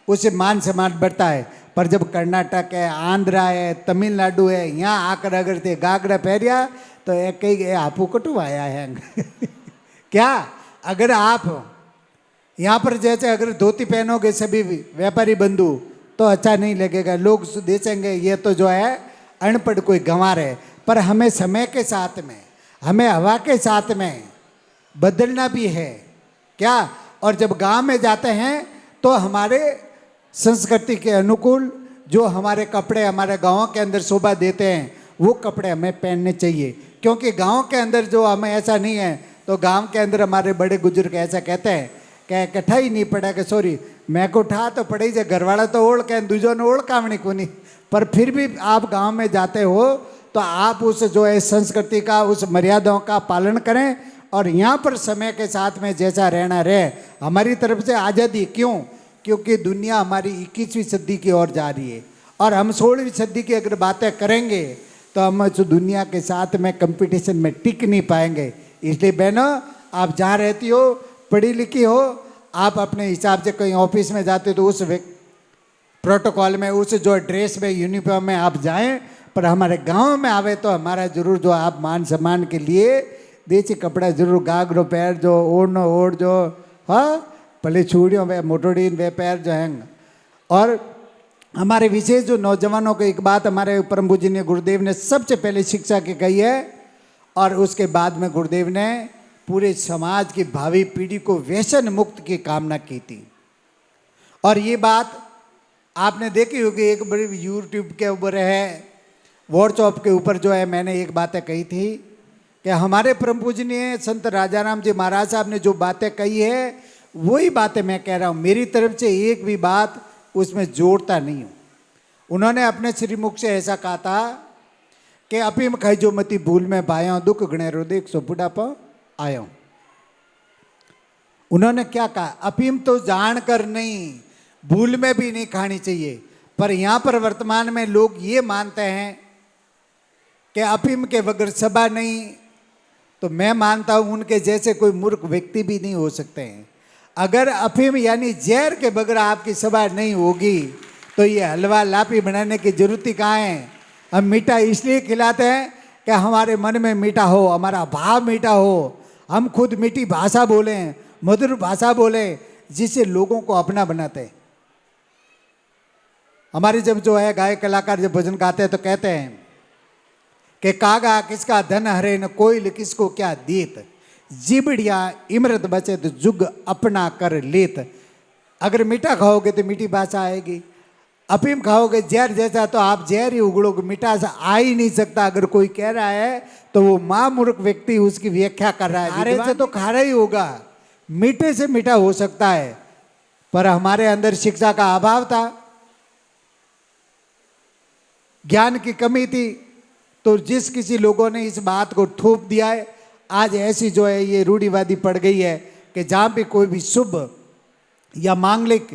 उससे मान सम्मान बढ़ता है। पर जब कर्नाटक है, आंध्रा है, तमिलनाडु है, यहाँ आकर अगर ते घाघरा पहरिया तो एक कई आपू कटू आया है क्या? अगर आप यहाँ पर जैसे अगर धोती पहनोगे सभी व्यापारी बंधु तो अच्छा नहीं लगेगा, लोग देखेंगे ये तो जो है अनपढ़ कोई गंवार है। पर हमें समय के साथ में, हमें हवा के साथ में बदलना भी है क्या? और जब गांव में जाते हैं तो हमारे संस्कृति के अनुकूल जो हमारे कपड़े हमारे गाँव के अंदर शोभा देते हैं वो कपड़े हमें पहनने चाहिए। क्योंकि गांव के अंदर जो हमें ऐसा नहीं है, तो गांव के अंदर हमारे बड़े बुजुर्ग ऐसा कहते हैं कि कट्ठा ही नहीं पड़ा कि सॉरी मैं को उठा तो पड़े जे घरवाला तो ओढ़ के दूजों ने ओढ़ कामनी को नहीं। पर फिर भी आप गांव में जाते हो तो आप उस जो है संस्कृति का, उस मर्यादाओं का पालन करें और यहाँ पर समय के साथ में जैसा रहना रहे। हमारी तरफ से आज़ादी क्यों? क्योंकि दुनिया हमारी 21वीं सदी की ओर जा रही है और हम 16वीं सदी की अगर बातें करेंगे तो हम उस दुनिया के साथ में कंपटीशन में टिक नहीं पाएंगे। इसलिए बहनों, आप जहाँ रहती हो, पढ़ी लिखी हो, आप अपने हिसाब से कहीं ऑफिस में जाते हो तो उस प्रोटोकॉल में, उस जो ड्रेस में, यूनिफॉर्म में आप जाएं। पर हमारे गांव में आवे तो हमारा जरूर जो आप मान सम्मान के लिए देसी कपड़ा जरूर घाघरो पैर जो ओढ़नो ओढ़ जो, हाँ भले चूड़ियों वे मोटोडीन वे पैर जो हैं। और हमारे विशेष जो नौजवानों को एक बात हमारे परम पूजनीय गुरुदेव ने सबसे पहले शिक्षा की कही है और उसके बाद में गुरुदेव ने पूरे समाज की भावी पीढ़ी को व्यसन मुक्त की कामना की थी। और ये बात आपने देखी होगी, एक बड़ी यूट्यूब के ऊपर है, व्हाट्सएप के ऊपर जो है मैंने एक बातें कही थी कि हमारे परम पूजनीय संत राजाराम जी महाराज साहब ने जो बातें कही है वही बातें मैं कह रहा हूँ। मेरी तरफ से एक भी बात उसमें जोड़ता नहीं हूँ। उन्होंने अपने श्रीमुख से ऐसा कहा था कि अफीम खाई जो मती भूल में पाया दुख गणेरो देख सो बुढ़ापा आया। उन्होंने क्या कहा? अफीम तो जानकर नहीं, भूल में भी नहीं खानी चाहिए। पर यहाँ पर वर्तमान में लोग ये मानते हैं कि अफीम के बगैर सभा नहीं, तो मैं मानता हूँ उनके जैसे कोई मूर्ख व्यक्ति भी नहीं हो सकते हैं। अगर अफीम यानी जहर के बगैर आपकी सभा नहीं होगी तो ये हलवा लापी बनाने की जरूरत ही कहाँ है? हम मीठा इसलिए खिलाते हैं कि हमारे मन में मीठा हो, हमारा भाव मीठा हो, हम खुद मीठी भाषा बोलें, मधुर भाषा बोलें, जिससे लोगों को अपना बनाते हैं। हमारे जब जो है गायक कलाकार जब भजन गाते हैं तो कहते हैं कि कागा किसका धन हरे न कोयल किसको क्या देत, जिबड़िया इमरत बचे तो जुग अपना कर लेत। अगर मीठा खाओगे तो मीठी भाषा आएगी, अफीम खाओगे जहर जैसा तो आप जहर ही उगड़ोगे, मिठास आ ही नहीं सकता। अगर कोई कह रहा है तो वो माँ मूर्ख व्यक्ति उसकी व्याख्या कर रहा है, खारे से तो खारा ही होगा। मीठे से मीठा हो सकता है, पर हमारे अंदर शिक्षा का अभाव था, ज्ञान की कमी थी। तो जिस किसी लोगों ने इस बात को थोप दिया है, आज ऐसी जो है ये रूढ़िवादी पड़ गई है कि जहाँ पे कोई भी शुभ या मांगलिक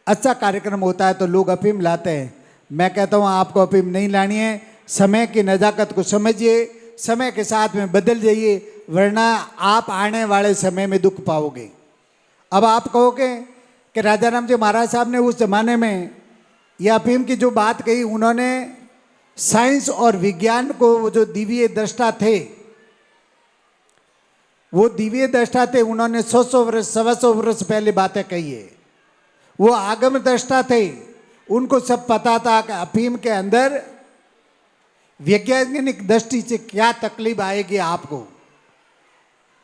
अच्छा कार्यक्रम होता है तो लोग अफीम लाते हैं। मैं कहता हूँ आपको अफीम नहीं लानी है, समय की नज़ाकत को समझिए, समय के साथ में बदल जाइए, वरना आप आने वाले समय में दुख पाओगे। अब आप कहोगे कि राजा राम जी महाराज साहब ने उस जमाने में यह अफीम की जो बात कही, उन्होंने साइंस और विज्ञान को, वो जो दिव्य दृष्टा थे, वो दिव्य दृष्टा थे, उन्होंने 100 वर्ष 125 वर्ष पहले बातें कही है। वो आगम दृष्टा थे, उनको सब पता था कि अफीम के अंदर वैज्ञानिक दृष्टि से क्या तकलीफ आएगी आपको।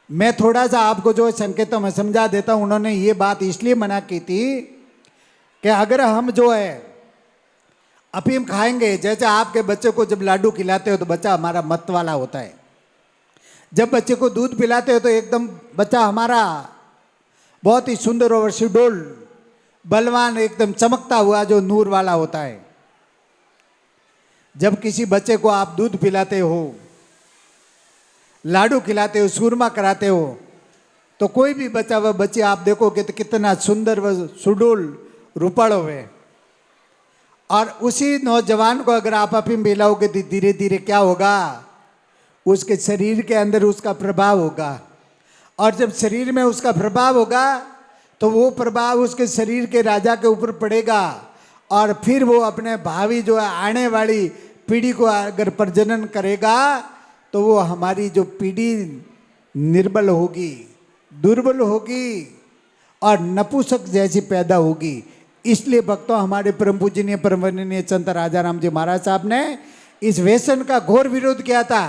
मैं थोड़ा सा आपको जो संकेतों में समझा देता हूँ। उन्होंने ये बात इसलिए मना की थी कि अगर हम जो है अफीम खाएंगे, जैसे आपके बच्चे को जब लाडू खिलाते हो तो बच्चा हमारा मत वाला होता है, जब बच्चे को दूध पिलाते हो तो एकदम बच्चा हमारा बहुत ही सुंदर और सुडौल बलवान एकदम चमकता हुआ जो नूर वाला होता है। जब किसी बच्चे को आप दूध पिलाते हो, लाडू खिलाते हो, सूरमा कराते हो, तो कोई भी बच्चा व बच्ची आप देखोगे तो कितना सुंदर व सुडौल रूपड़ हुए। और उसी नौजवान को अगर आप अफीम पिलाओगे तो धीरे धीरे क्या होगा, उसके शरीर के अंदर उसका प्रभाव होगा। और जब शरीर में उसका प्रभाव होगा तो वो प्रभाव उसके शरीर के राजा के ऊपर पड़ेगा, और फिर वो अपने भावी जो है आने वाली पीढ़ी को अगर प्रजनन करेगा तो वो हमारी जो पीढ़ी निर्बल होगी, दुर्बल होगी और नपुंसक जैसी पैदा होगी। इसलिए भक्तों, हमारे परम पूजनीय परम वंदनीय संत राजा राम जी महाराज साहब ने इस व्यसन का घोर विरोध किया था।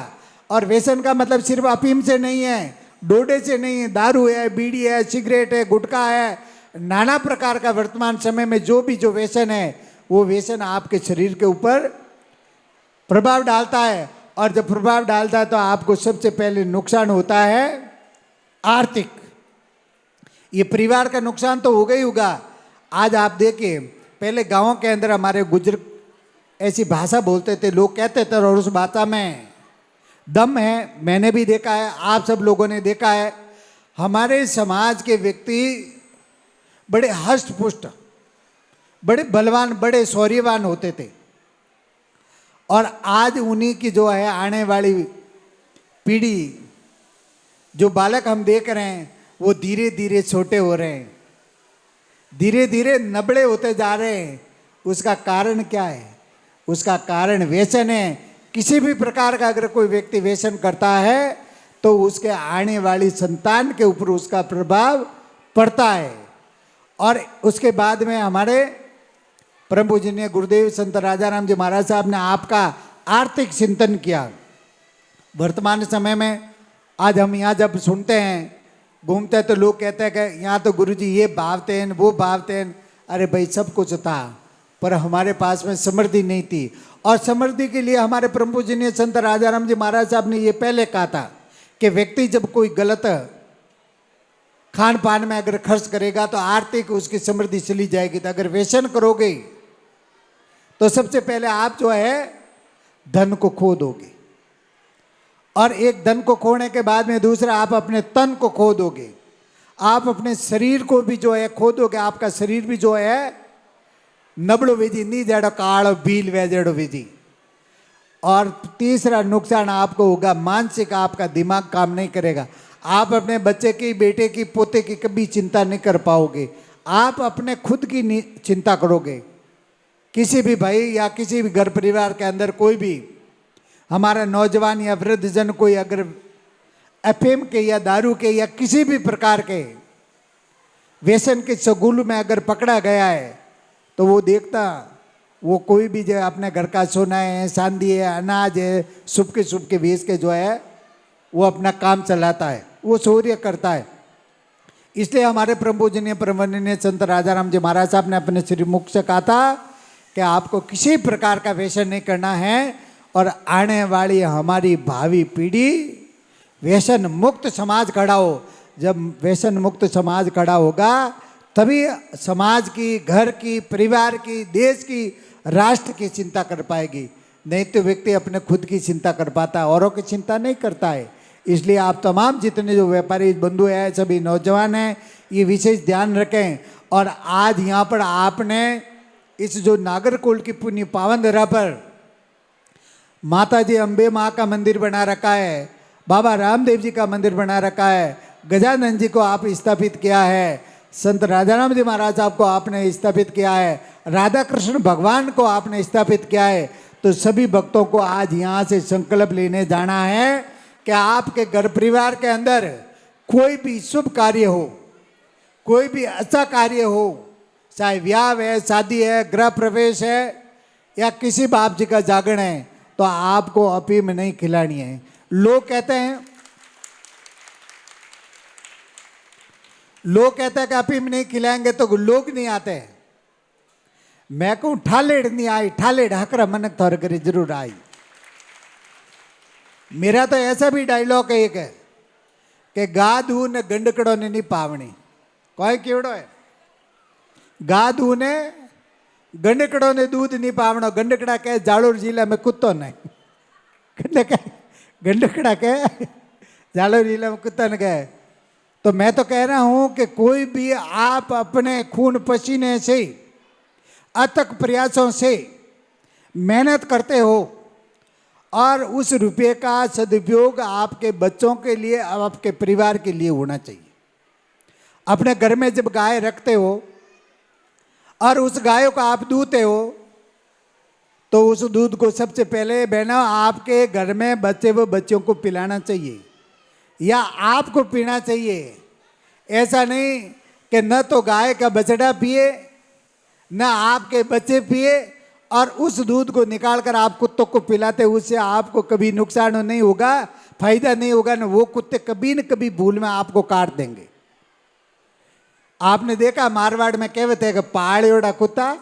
और व्यसन का मतलब सिर्फ अफीम से नहीं है, डोडे से नहीं है, दारू है, बीड़ी है, सिगरेट है, गुटखा है, नाना प्रकार का वर्तमान समय में जो भी जो व्यसन है, वो व्यसन आपके शरीर के ऊपर प्रभाव डालता है। और जब प्रभाव डालता है तो आपको सबसे पहले नुकसान होता है आर्थिक। ये परिवार का नुकसान तो होगा ही होगा। आज आप देखिए, पहले गांवों के अंदर हमारे गुजर ऐसी भाषा बोलते थे, लोग कहते थे और उस भाषा में दम है। मैंने भी देखा है, आप सब लोगों ने देखा है। हमारे समाज के व्यक्ति बड़े हष्ट पुष्ट, बड़े बलवान, बड़े शौर्यवान होते थे, और आज उन्हीं की जो है आने वाली पीढ़ी, जो बालक हम देख रहे हैं, वो धीरे धीरे छोटे हो रहे हैं, धीरे धीरे नबड़े होते जा रहे हैं। उसका कारण क्या है? उसका कारण व्यसन है। किसी भी प्रकार का अगर कोई व्यक्ति व्यसन करता है तो उसके आने वाली संतान के ऊपर उसका प्रभाव पड़ता है। और उसके बाद में हमारे परम पूजनीय गुरुदेव संत राजा राम जी महाराज साहब ने आपका आर्थिक चिंतन किया। वर्तमान समय में आज हम यहाँ जब सुनते हैं, घूमते हैं, तो लोग कहते हैं कि यहाँ तो गुरुजी ये भावते हैं, वो भावते हैं। अरे भाई, सब कुछ था, पर हमारे पास में समृद्धि नहीं थी। और समृद्धि के लिए हमारे परम पूजनीय संत राजा राम जी महाराज साहब ने ये पहले कहा था कि व्यक्ति जब कोई गलत खान पान में अगर खर्च करेगा तो आर्थिक उसकी समृद्धि चली जाएगी। तो अगर व्यसन करोगे तो सबसे पहले आप जो है धन को खो दोगे, और एक धन को खोने के बाद में दूसरा आप अपने तन को खो दोगे, आप अपने शरीर को भी जो है खो दोगे। आपका शरीर भी जो है नबड़ो विधि नी जड़ो काल भील वे जड़ो विधि। और तीसरा नुकसान आपको होगा मानसिक, आपका दिमाग काम नहीं करेगा। आप अपने बच्चे की, बेटे की, पोते की कभी चिंता नहीं कर पाओगे। आप अपने खुद की चिंता करोगे। किसी भी भाई या किसी भी घर परिवार के अंदर कोई भी हमारा नौजवान या वृद्ध जन कोई अगर अफीम के या दारू के या किसी भी प्रकार के व्यसन के शगुल में अगर पकड़ा गया है तो वो देखता, वो कोई भी जो अपने घर का सोना है, चांदी है, अनाज है, शुभ के बेच के जो है वो अपना काम चलाता है, वो शौर्य करता है। इसलिए हमारे परम पूजनीय परम वंदनीय संत राजा राम जी महाराज साहब ने अपने श्री मुख से कहा था कि आपको किसी प्रकार का व्यसन नहीं करना है, और आने वाली हमारी भावी पीढ़ी व्यसन मुक्त समाज खड़ा हो। जब व्यसन मुक्त समाज खड़ा होगा तभी समाज की, घर की, परिवार की, देश की, राष्ट्र की चिंता कर पाएगी। नहीं तो व्यक्ति अपने खुद की चिंता कर पाता है, औरों की चिंता नहीं करता है। इसलिए आप तमाम जितने जो व्यापारी बंधु हैं, सभी नौजवान हैं, ये विशेष ध्यान रखें। और आज यहाँ पर आपने इस जो नागरकोल की पुण्य पावन धरा पर माता जी अम्बे माँ का मंदिर बना रखा है, बाबा रामदेव जी का मंदिर बना रखा है, गजानंद जी को आप स्थापित किया है, संत राजाराम जी महाराज साहब को आपने स्थापित किया है, राधा कृष्ण भगवान को आपने स्थापित किया है। तो सभी भक्तों को आज यहाँ से संकल्प लेने जाना है कि आपके घर परिवार के अंदर कोई भी शुभ कार्य हो, कोई भी अच्छा कार्य हो, चाहे ब्याह है, शादी है, गृह प्रवेश है या किसी बाप जी का जागरण है, तो आपको अफीम नहीं खिलानी है। लोग कहते हैं कि अफीम नहीं खिलाएंगे तो लोग नहीं आते हैं। मैं कहूं ठालेड़ नहीं आई, ठालेड़ हकरा मनक थोर करे जरूर आई। मेरा तो ऐसा भी डायलॉग है एक है कि गाधू ने गंडकड़ों ने नहीं पावनी। कोई केवड़ो है गाधू ने गंडकड़ों ने दूध नहीं पावनो। गंडकड़ा कहे जालोर जिला में कुत्तो नहीं, गंडकड़ा कहे जालोर जिला में कुत्ता न कहे। तो मैं तो कह रहा हूं कि कोई भी आप अपने खून पसीने से, अथक प्रयासों से मेहनत करते हो और उस रुपये का सदुपयोग आपके बच्चों के लिए, आपके परिवार के लिए होना चाहिए। अपने घर में जब गाय रखते हो और उस गायों का आप दूहते हो तो उस दूध को सबसे पहले बहना आपके घर में बच्चे व बच्चों को पिलाना चाहिए या आपको पीना चाहिए। ऐसा नहीं कि न तो गाय का बछड़ा पिए न आपके बच्चे पिए और उस दूध को निकाल कर आप कुत्तों को पिलाते, उससे आपको कभी नुकसान नहीं होगा, फायदा नहीं होगा, न वो कुत्ते कभी न कभी भूल में आपको काट देंगे। आपने देखा मारवाड़ में कहते हैं कि पाड़ियोड़ा कुत्ता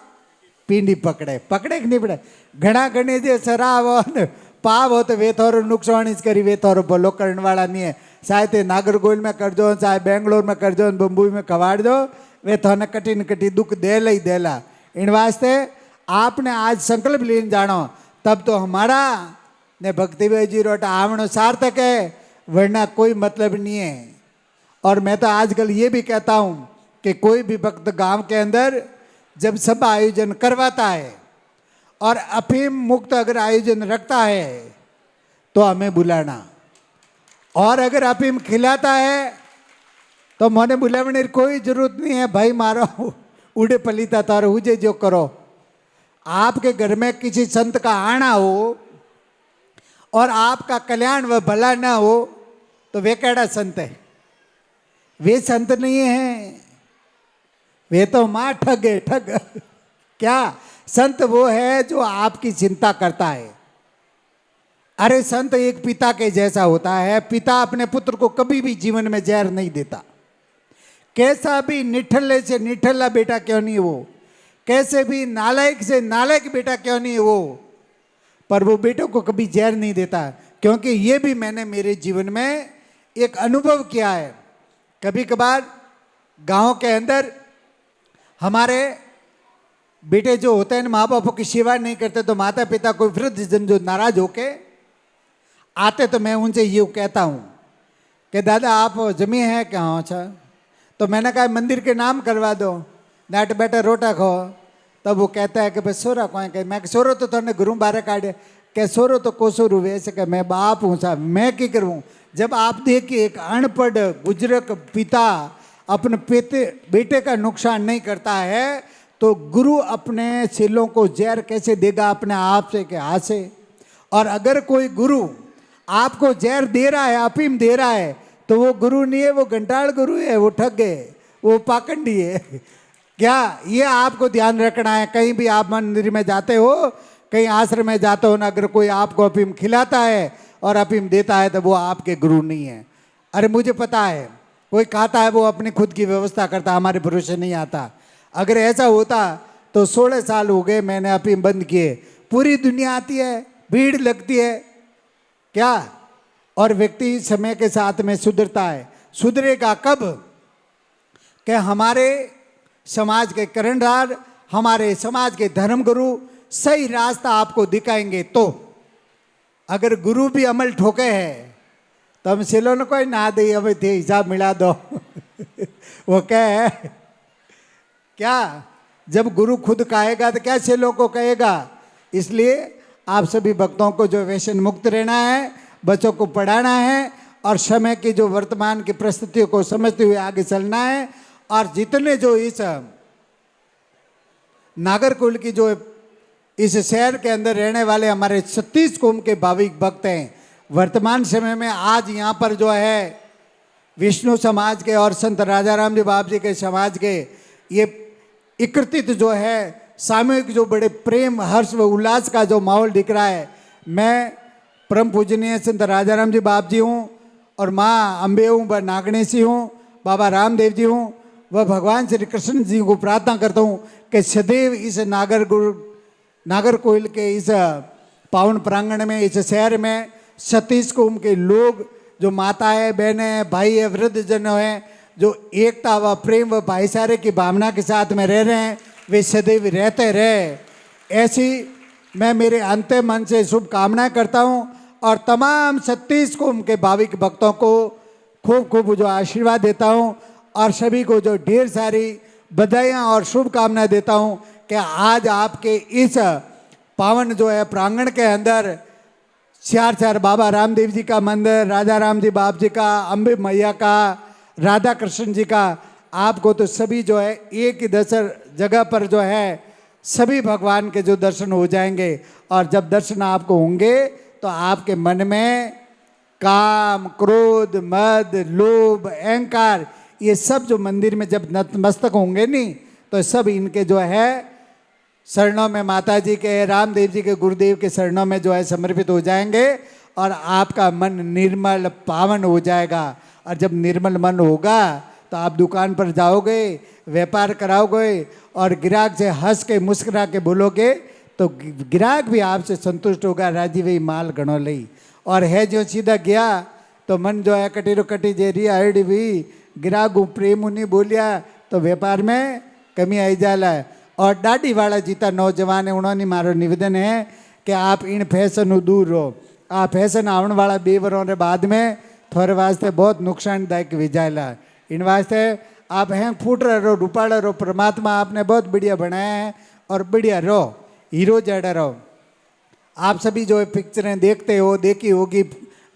पींडी पकड़े, पकड़े कि नहीं पकड़े। घना घनी जे शराब हो पाव हो तो वे थोरो नुकसान करी, वे थोरो भलो करने वाला नहीं है। चाहे नागरकोइल में कर दो, चाहे बेंगलोर में कर दो, बम्बई में कवाड़ दो, वे थोने कटी न कटी दुख देला ही देला। इन वास्ते आपने आज संकल्प लेने जानो तब तो हमारा ने भक्ति भाई जी रोटा आवनो सार्थक है, वरना कोई मतलब नहीं है। और मैं तो आजकल ये भी कहता हूँ कि कोई भी भक्त गांव के अंदर जब सभा आयोजन करवाता है और अफीम मुक्त अगर आयोजन रखता है तो हमें बुलाना, और अगर अफीम खिलाता है तो मोने बुलाने की कोई जरूरत नहीं है। भाई मारो उड़े पलीता तारो उजे जो करो। आपके घर में किसी संत का आना हो और आपका कल्याण व भला ना हो तो वे कैड़ा संत है? वे संत नहीं है, वे तो माँ ठग है, ठग। क्या संत वो है जो आपकी चिंता करता है। अरे संत एक पिता के जैसा होता है। पिता अपने पुत्र को कभी भी जीवन में जहर नहीं देता। कैसा भी निठल्ले से निठल्ला बेटा क्यों नहीं वो, कैसे भी नालायक से नालायक बेटा क्यों नहीं वो, पर वो बेटों को कभी जहर नहीं देता। क्योंकि ये भी मैंने मेरे जीवन में एक अनुभव किया है। कभी कभार गांव के अंदर हमारे बेटे जो होते हैं माँ बापों की सेवा नहीं करते, तो माता पिता कोई वृद्ध जन जो नाराज होके आते तो मैं उनसे ये कहता हूँ कि दादा आप जमी है क्या? हाँ अच्छा। तो मैंने कहा मंदिर के नाम करवा दो, नाट बैठा रोटा खो। तब वो कहता है कि भाई सोरा कौन कहे। मैं सोरो तो तुमने गुरु बारह काटे, क्या सोरो तो कोसोरू वैसे कह मैं बाप हूँ साहब, मैं क्या करूँ। जब आप देखिए एक अनपढ़ बुजुर्ग पिता अपने बेटे का नुकसान नहीं करता है तो गुरु अपने चेलों को जहर कैसे देगा अपने आप से के हाथ से। और अगर कोई गुरु आपको जहर दे रहा है, अफीम दे रहा है, तो वो गुरु नहीं है, वो घंटाड़ गुरु है, वो ठग है, वो पाखंडी है। क्या ये आपको ध्यान रखना है। कहीं भी आप मंदिर में जाते हो, कहीं आश्रम में जाते हो ना, अगर कोई आपको अफीम खिलाता है और अफीम देता है तो वो आपके गुरु नहीं है। अरे मुझे पता है कोई खाता है वो अपनी खुद की व्यवस्था करता, हमारे भरोसे नहीं आता। अगर ऐसा होता तो 16 साल हो गए मैंने अफीम बंद किए। पूरी दुनिया आती है, भीड़ लगती है क्या, और व्यक्ति समय के साथ में सुधरता है। सुधरेगा कब कि हमारे समाज के कर्णधार, हमारे समाज के धर्मगुरु सही रास्ता आपको दिखाएंगे। तो अगर गुरु भी अमल ठोके है तो हम सिलो न कोई ना दे, अभी थे हिसाब मिला दो वो क्या है क्या, जब गुरु खुद कहेगा तो क्या सिलो को कहेगा। इसलिए आप सभी भक्तों को जो व्यसन मुक्त रहना है, बच्चों को पढ़ाना है और समय की जो वर्तमान की परिस्थितियों को समझते हुए आगे चलना है। और जितने जो इस नागरकुल की जो इस शहर के अंदर रहने वाले हमारे 36 कौम के भाविक भक्त हैं, वर्तमान समय में आज यहाँ पर जो है विष्णु समाज के और संत राजाराम जी बाप जी के समाज के ये एकत्रित जो है सामूहिक जो बड़े प्रेम हर्ष व उल्लास का जो माहौल दिख रहा है, मैं परम पूजनीय संत राजाराम जी बाप जी हूँ और माँ अम्बे हूँ, व नागणेशी हूँ, बाबा रामदेव जी हूँ, वह भगवान श्री कृष्ण जी को प्रार्थना करता हूँ कि सदैव इस नागरकोइल के इस पावन प्रांगण में, इस शहर में 36 कौम के लोग जो माताएं, बहनें, भाई है, वृद्ध जन हैं, जो एकता व प्रेम व भाईचारे की भावना के साथ में रह रहे हैं, वे सदैव रहते रहे। ऐसी मैं मेरे अंत मन से शुभकामनाएं करता हूं और तमाम 36 कौम के भाविक भक्तों को खूब खूब जो आशीर्वाद देता हूं और सभी को जो ढेर सारी बधाइयाँ और शुभकामनाएं देता हूं कि आज आपके इस पावन जो है प्रांगण के अंदर चार बाबा रामदेव जी का मंदिर, राजा राम जी बाप जी का, अम्बे मैया का, राधा कृष्ण जी का, आपको तो सभी जो है एक ही जगह पर जो है सभी भगवान के जो दर्शन हो जाएंगे। और जब दर्शन आपको होंगे तो आपके मन में काम, क्रोध, मद, लोभ, अहंकार, ये सब जो मंदिर में जब नतमस्तक होंगे नहीं तो सब इनके जो है शरणों में, माता जी के, रामदेव जी के, गुरुदेव के शरणों में जो है समर्पित हो जाएंगे और आपका मन निर्मल पावन हो जाएगा। और जब निर्मल मन होगा तो आप दुकान पर जाओगे, व्यापार कराओगे और ग्राहक से हंस के मुस्कुरा के बोलोगे तो ग्राहक भी आपसे संतुष्ट होगा, राजी वही माल गणो लई। और है जो सीधा गया तो मन जो है कटेरो कटी जेरी आईडी भी ग्राहक प्रेम नहीं बोलिया तो व्यापार में कमी आई जाला है। और दाढ़ी वाला जीता नौजवान है, उन्होंने मारो निवेदन है कि आप इन फैशन दूर रहो। आ फैशन आने वाला 2 वरों के बाद में थोड़े वास्ते बहुत नुकसानदायक विजायला। इन वास्ते आप हैं फूट रहो, रूपाड़ा रहो, परमात्मा आपने बहुत बढ़िया बनाया है और बढ़िया रहो, हीरो जड़ा रहो। आप सभी जो है पिक्चरें देखते हो, देखी होगी,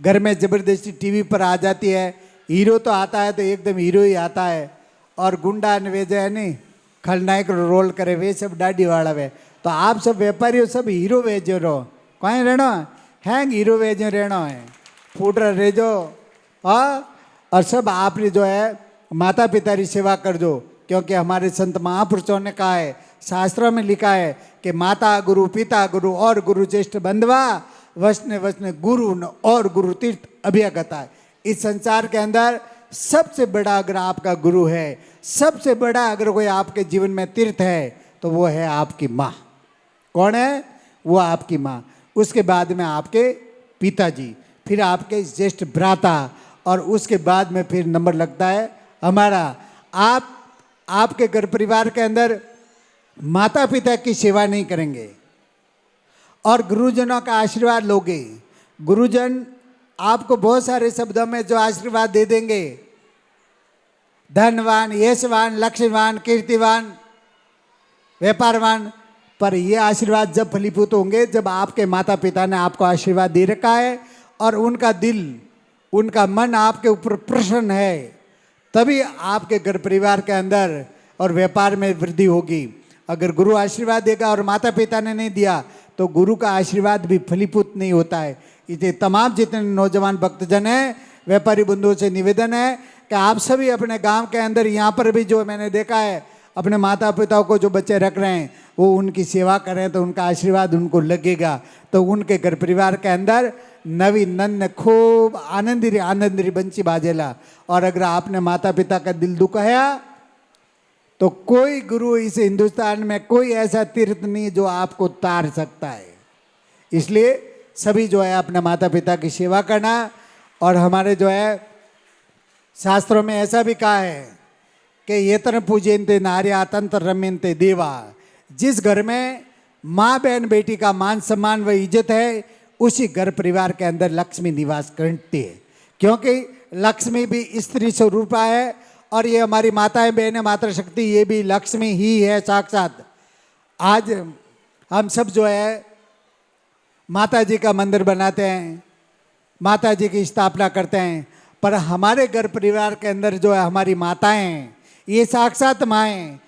घर में ज़बरदस्ती टीवी पर आ जाती है, हीरो तो आता है तो एकदम हीरो ही आता है और गुंडा नवेजा है नहीं खलनायक रोल करे, वे सब दाढ़ी वाला वे। तो आप सब व्यापारी सब हीरो वेजो रहो, कहीं रहना हैंग हीरो वेजो रहना है, फूट रेजो। और सब आपने जो है माता पिता की सेवा कर दो, क्योंकि हमारे संत महापुरुषों ने कहा है, शास्त्रों में लिखा है कि माता गुरु, पिता गुरु और गुरु ज्येष्ठ बंधवा, वस्न वस्न गुरु और गुरु तीर्थ अभ्यागता है। इस संसार के अंदर सबसे बड़ा अगर आपका गुरु है, सबसे बड़ा अगर कोई आपके जीवन में तीर्थ है तो वो है आपकी माँ। कौन है वो? आपकी माँ। उसके बाद में आपके पिताजी, फिर आपके ज्येष्ठ भ्राता और उसके बाद में फिर नंबर लगता है हमारा। आपके घर परिवार के अंदर माता पिता की सेवा नहीं करेंगे और गुरुजनों का आशीर्वाद लोगे, गुरुजन आपको बहुत सारे शब्दों में जो आशीर्वाद दे देंगे, धनवान, यशवान, लक्ष्यवान, कीर्तिवान, व्यापारवान, पर ये आशीर्वाद जब फलीभूत होंगे जब आपके माता पिता ने आपको आशीर्वाद दे रखा है और उनका दिल, उनका मन आपके ऊपर प्रसन्न है, तभी आपके घर परिवार के अंदर और व्यापार में वृद्धि होगी। अगर गुरु आशीर्वाद देगा और माता पिता ने नहीं दिया तो गुरु का आशीर्वाद भी फलीभूत नहीं होता है। इसलिए तमाम जितने नौजवान भक्तजन हैं, व्यापारी बंधुओं से निवेदन है कि आप सभी अपने गांव के अंदर, यहाँ पर भी जो मैंने देखा है, अपने माता पिताओं को जो बच्चे रख रहे हैं वो उनकी सेवा करें तो उनका आशीर्वाद उनको लगेगा, तो उनके घर परिवार के अंदर नवी नन्न खूब आनंदरी बंची बाजेला। और अगर आपने माता पिता का दिल दुखाया तो कोई गुरु इस हिंदुस्तान में, कोई ऐसा तीर्थ नहीं जो आपको तार सकता है। इसलिए सभी जो है अपने माता पिता की सेवा करना और हमारे जो है शास्त्रों में ऐसा भी कहा है कि येतन पूजयन्ते नार्या तंत्र रम्यन्ते देवा। जिस घर में माँ बहन बेटी का मान सम्मान व इज्जत है, उसी घर परिवार के अंदर लक्ष्मी निवास करती है, क्योंकि लक्ष्मी भी स्त्री स्वरूपा है और ये हमारी माताएं बहनें मातृशक्ति ये भी लक्ष्मी ही है साक्षात। आज हम सब जो है माता जी का मंदिर बनाते हैं, माता जी की स्थापना करते हैं, पर हमारे घर परिवार के अंदर जो है हमारी माताएं ये साक्षात माएँ,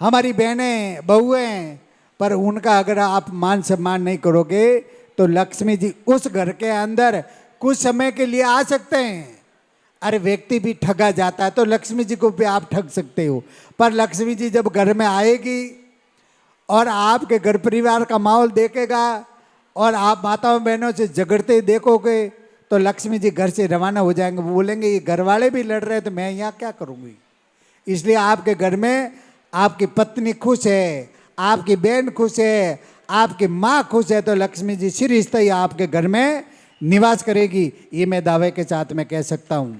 हमारी बहनें बहुएं, पर उनका अगर आप मान सम्मान नहीं करोगे तो लक्ष्मी जी उस घर के अंदर कुछ समय के लिए आ सकते हैं। अरे व्यक्ति भी ठगा जाता है तो लक्ष्मी जी को भी आप ठग सकते हो, पर लक्ष्मी जी जब घर में आएगी और आपके घर परिवार का माहौल देखेगा और आप माताओं बहनों से झगड़ते देखोगे तो लक्ष्मी जी घर से रवाना हो जाएंगे। वो बोलेंगे ये घर वाले भी लड़ रहे हैं तो मैं यहाँ क्या करूँगी। इसलिए आपके घर में आपकी पत्नी खुश है, आपकी बहन खुश है, आपकी माँ खुश है तो लक्ष्मी जी चिरस्थायी आपके घर में निवास करेगी। ये मैं दावे के साथ में कह सकता हूँ,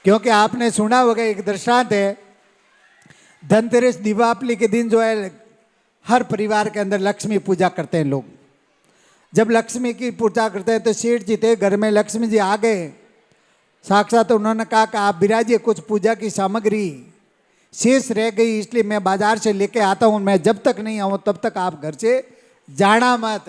क्योंकि आपने सुना होगा एक दृष्टांत है, धनतेरस दीपावली के दिन जो है हर परिवार के अंदर लक्ष्मी पूजा करते हैं लोग। जब लक्ष्मी की पूजा करते हैं तो सेठ जी थे, घर में लक्ष्मी जी आ गए, साक्षात उन्होंने कहा कि आप बिराजिए, कुछ पूजा की सामग्री शेष रह गई इसलिए मैं बाजार से लेके आता हूँ, मैं जब तक नहीं आऊँ तब तक आप घर से जाना मत।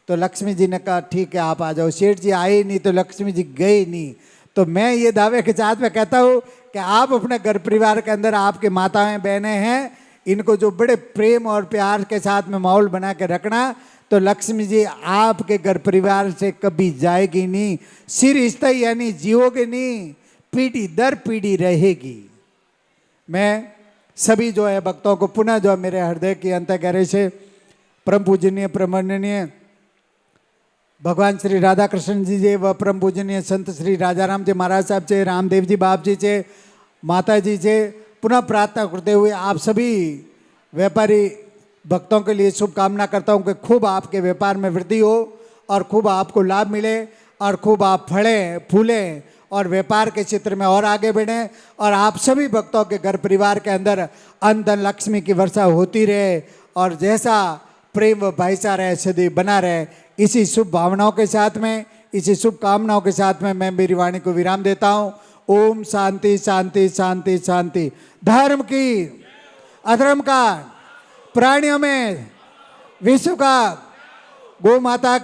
तो लक्ष्मी जी ने कहा ठीक है आप आ जाओ। सेठ जी आए नहीं तो लक्ष्मी जी गए नहीं। तो मैं ये दावे के साथ में कहता हूँ कि आप अपने घर परिवार के अंदर आपके माताएं बहनें हैं, इनको जो बड़े प्रेम और प्यार के साथ में माहौल बना के रखना, तो लक्ष्मी जी आपके घर परिवार से कभी जाएगी नहीं, सिर स्थायी यानी जियोगे नहीं, पीढ़ी दर पीढ़ी रहेगी। मैं सभी जो है भक्तों को पुनः जो है मेरे हृदय की अंतःगहराई से परम पूजनीय प्रमंडनीय भगवान श्री राधा कृष्ण जी व परम पूजनीय संत श्री राजाराम जी महाराज साहब से, रामदेव जी बाप जी से, माता जी से पुनः प्रार्थना करते हुए आप सभी व्यापारी भक्तों के लिए शुभकामना करता हूँ कि खूब आपके व्यापार में वृद्धि हो और खूब आपको लाभ मिले और खूब आप फलें फूलें और व्यापार के क्षेत्र में और आगे बढ़ें और आप सभी भक्तों के घर परिवार के अंदर अन्न धन लक्ष्मी की वर्षा होती रहे और जैसा प्रेम व भाईचारा सदैव बना रहे। इसी शुभ भावनाओं के साथ में, इसी शुभकामनाओं के साथ में मैं मेरी वाणी को विराम देता हूँ। ओम शांति शांति शांति शांति। धर्म की, अधर्म का, प्राणियों में, विश्व का, गौ माता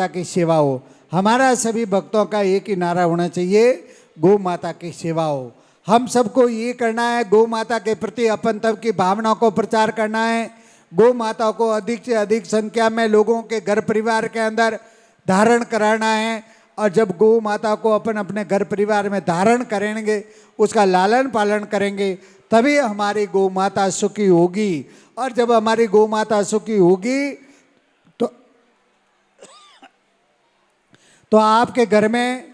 की सेवा हो। हमारा सभी भक्तों का एक ही नारा होना चाहिए, गौ माता की सेवा हो। हम सबको ये करना है, गौ माता के प्रति अपन तब की भावनाओं को प्रचार करना है। गौ माता को अधिक से अधिक संख्या में लोगों के घर परिवार के अंदर धारण कराना है और जब गौ माता को अपन अपने घर परिवार में धारण करेंगे, उसका लालन पालन करेंगे, तभी हमारी गौ माता सुखी होगी। और जब हमारी गौ माता सुखी होगी तो आपके घर में,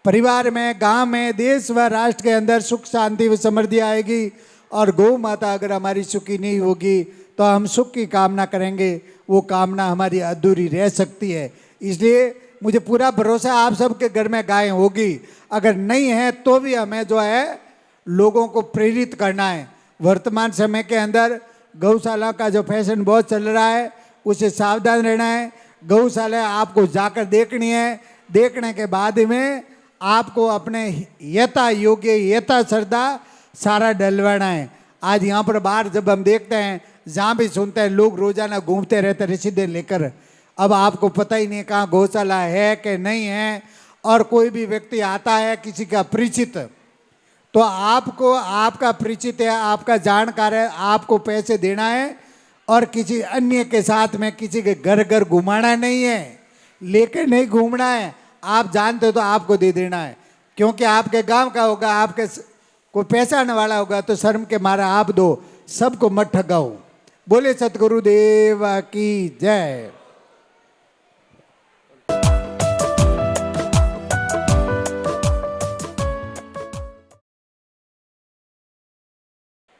परिवार में, गांव में, देश व राष्ट्र के अंदर सुख शांति व समृद्धि आएगी। और गौ माता अगर हमारी सुखी नहीं होगी तो हम सुख की कामना करेंगे, वो कामना हमारी अधूरी रह सकती है। इसलिए मुझे पूरा भरोसा आप सबके घर में गाय होगी, अगर नहीं है तो भी हमें जो है लोगों को प्रेरित करना है। वर्तमान समय के अंदर गौशाला का जो फैशन बहुत चल रहा है उससे सावधान रहना है। गौशाला आपको जाकर देखनी है, देखने के बाद में आपको अपने यथा योग्य यथा श्रद्धा सारा डलवाना है। आज यहाँ पर बाहर जब हम देखते हैं, जहाँ भी सुनते हैं, लोग रोजाना घूमते रहते रसीदें लेकर। अब आपको पता ही नहीं कहाँ गौशाला है कि नहीं है। और कोई भी व्यक्ति आता है किसी का परिचित, तो आपको आपका परिचित है, आपका जानकार है, आपको पैसे देना है और किसी अन्य के साथ में किसी के घर घर घुमाना नहीं है, लेकर नहीं घूमना है। आप जानते हो तो आपको दे देना है, क्योंकि आपके गांव का होगा, आपके कोई पहचानने वाला होगा तो शर्म के मारा आप दो, सबको मत ठगाओ। बोले सतगुरुदेव की जय।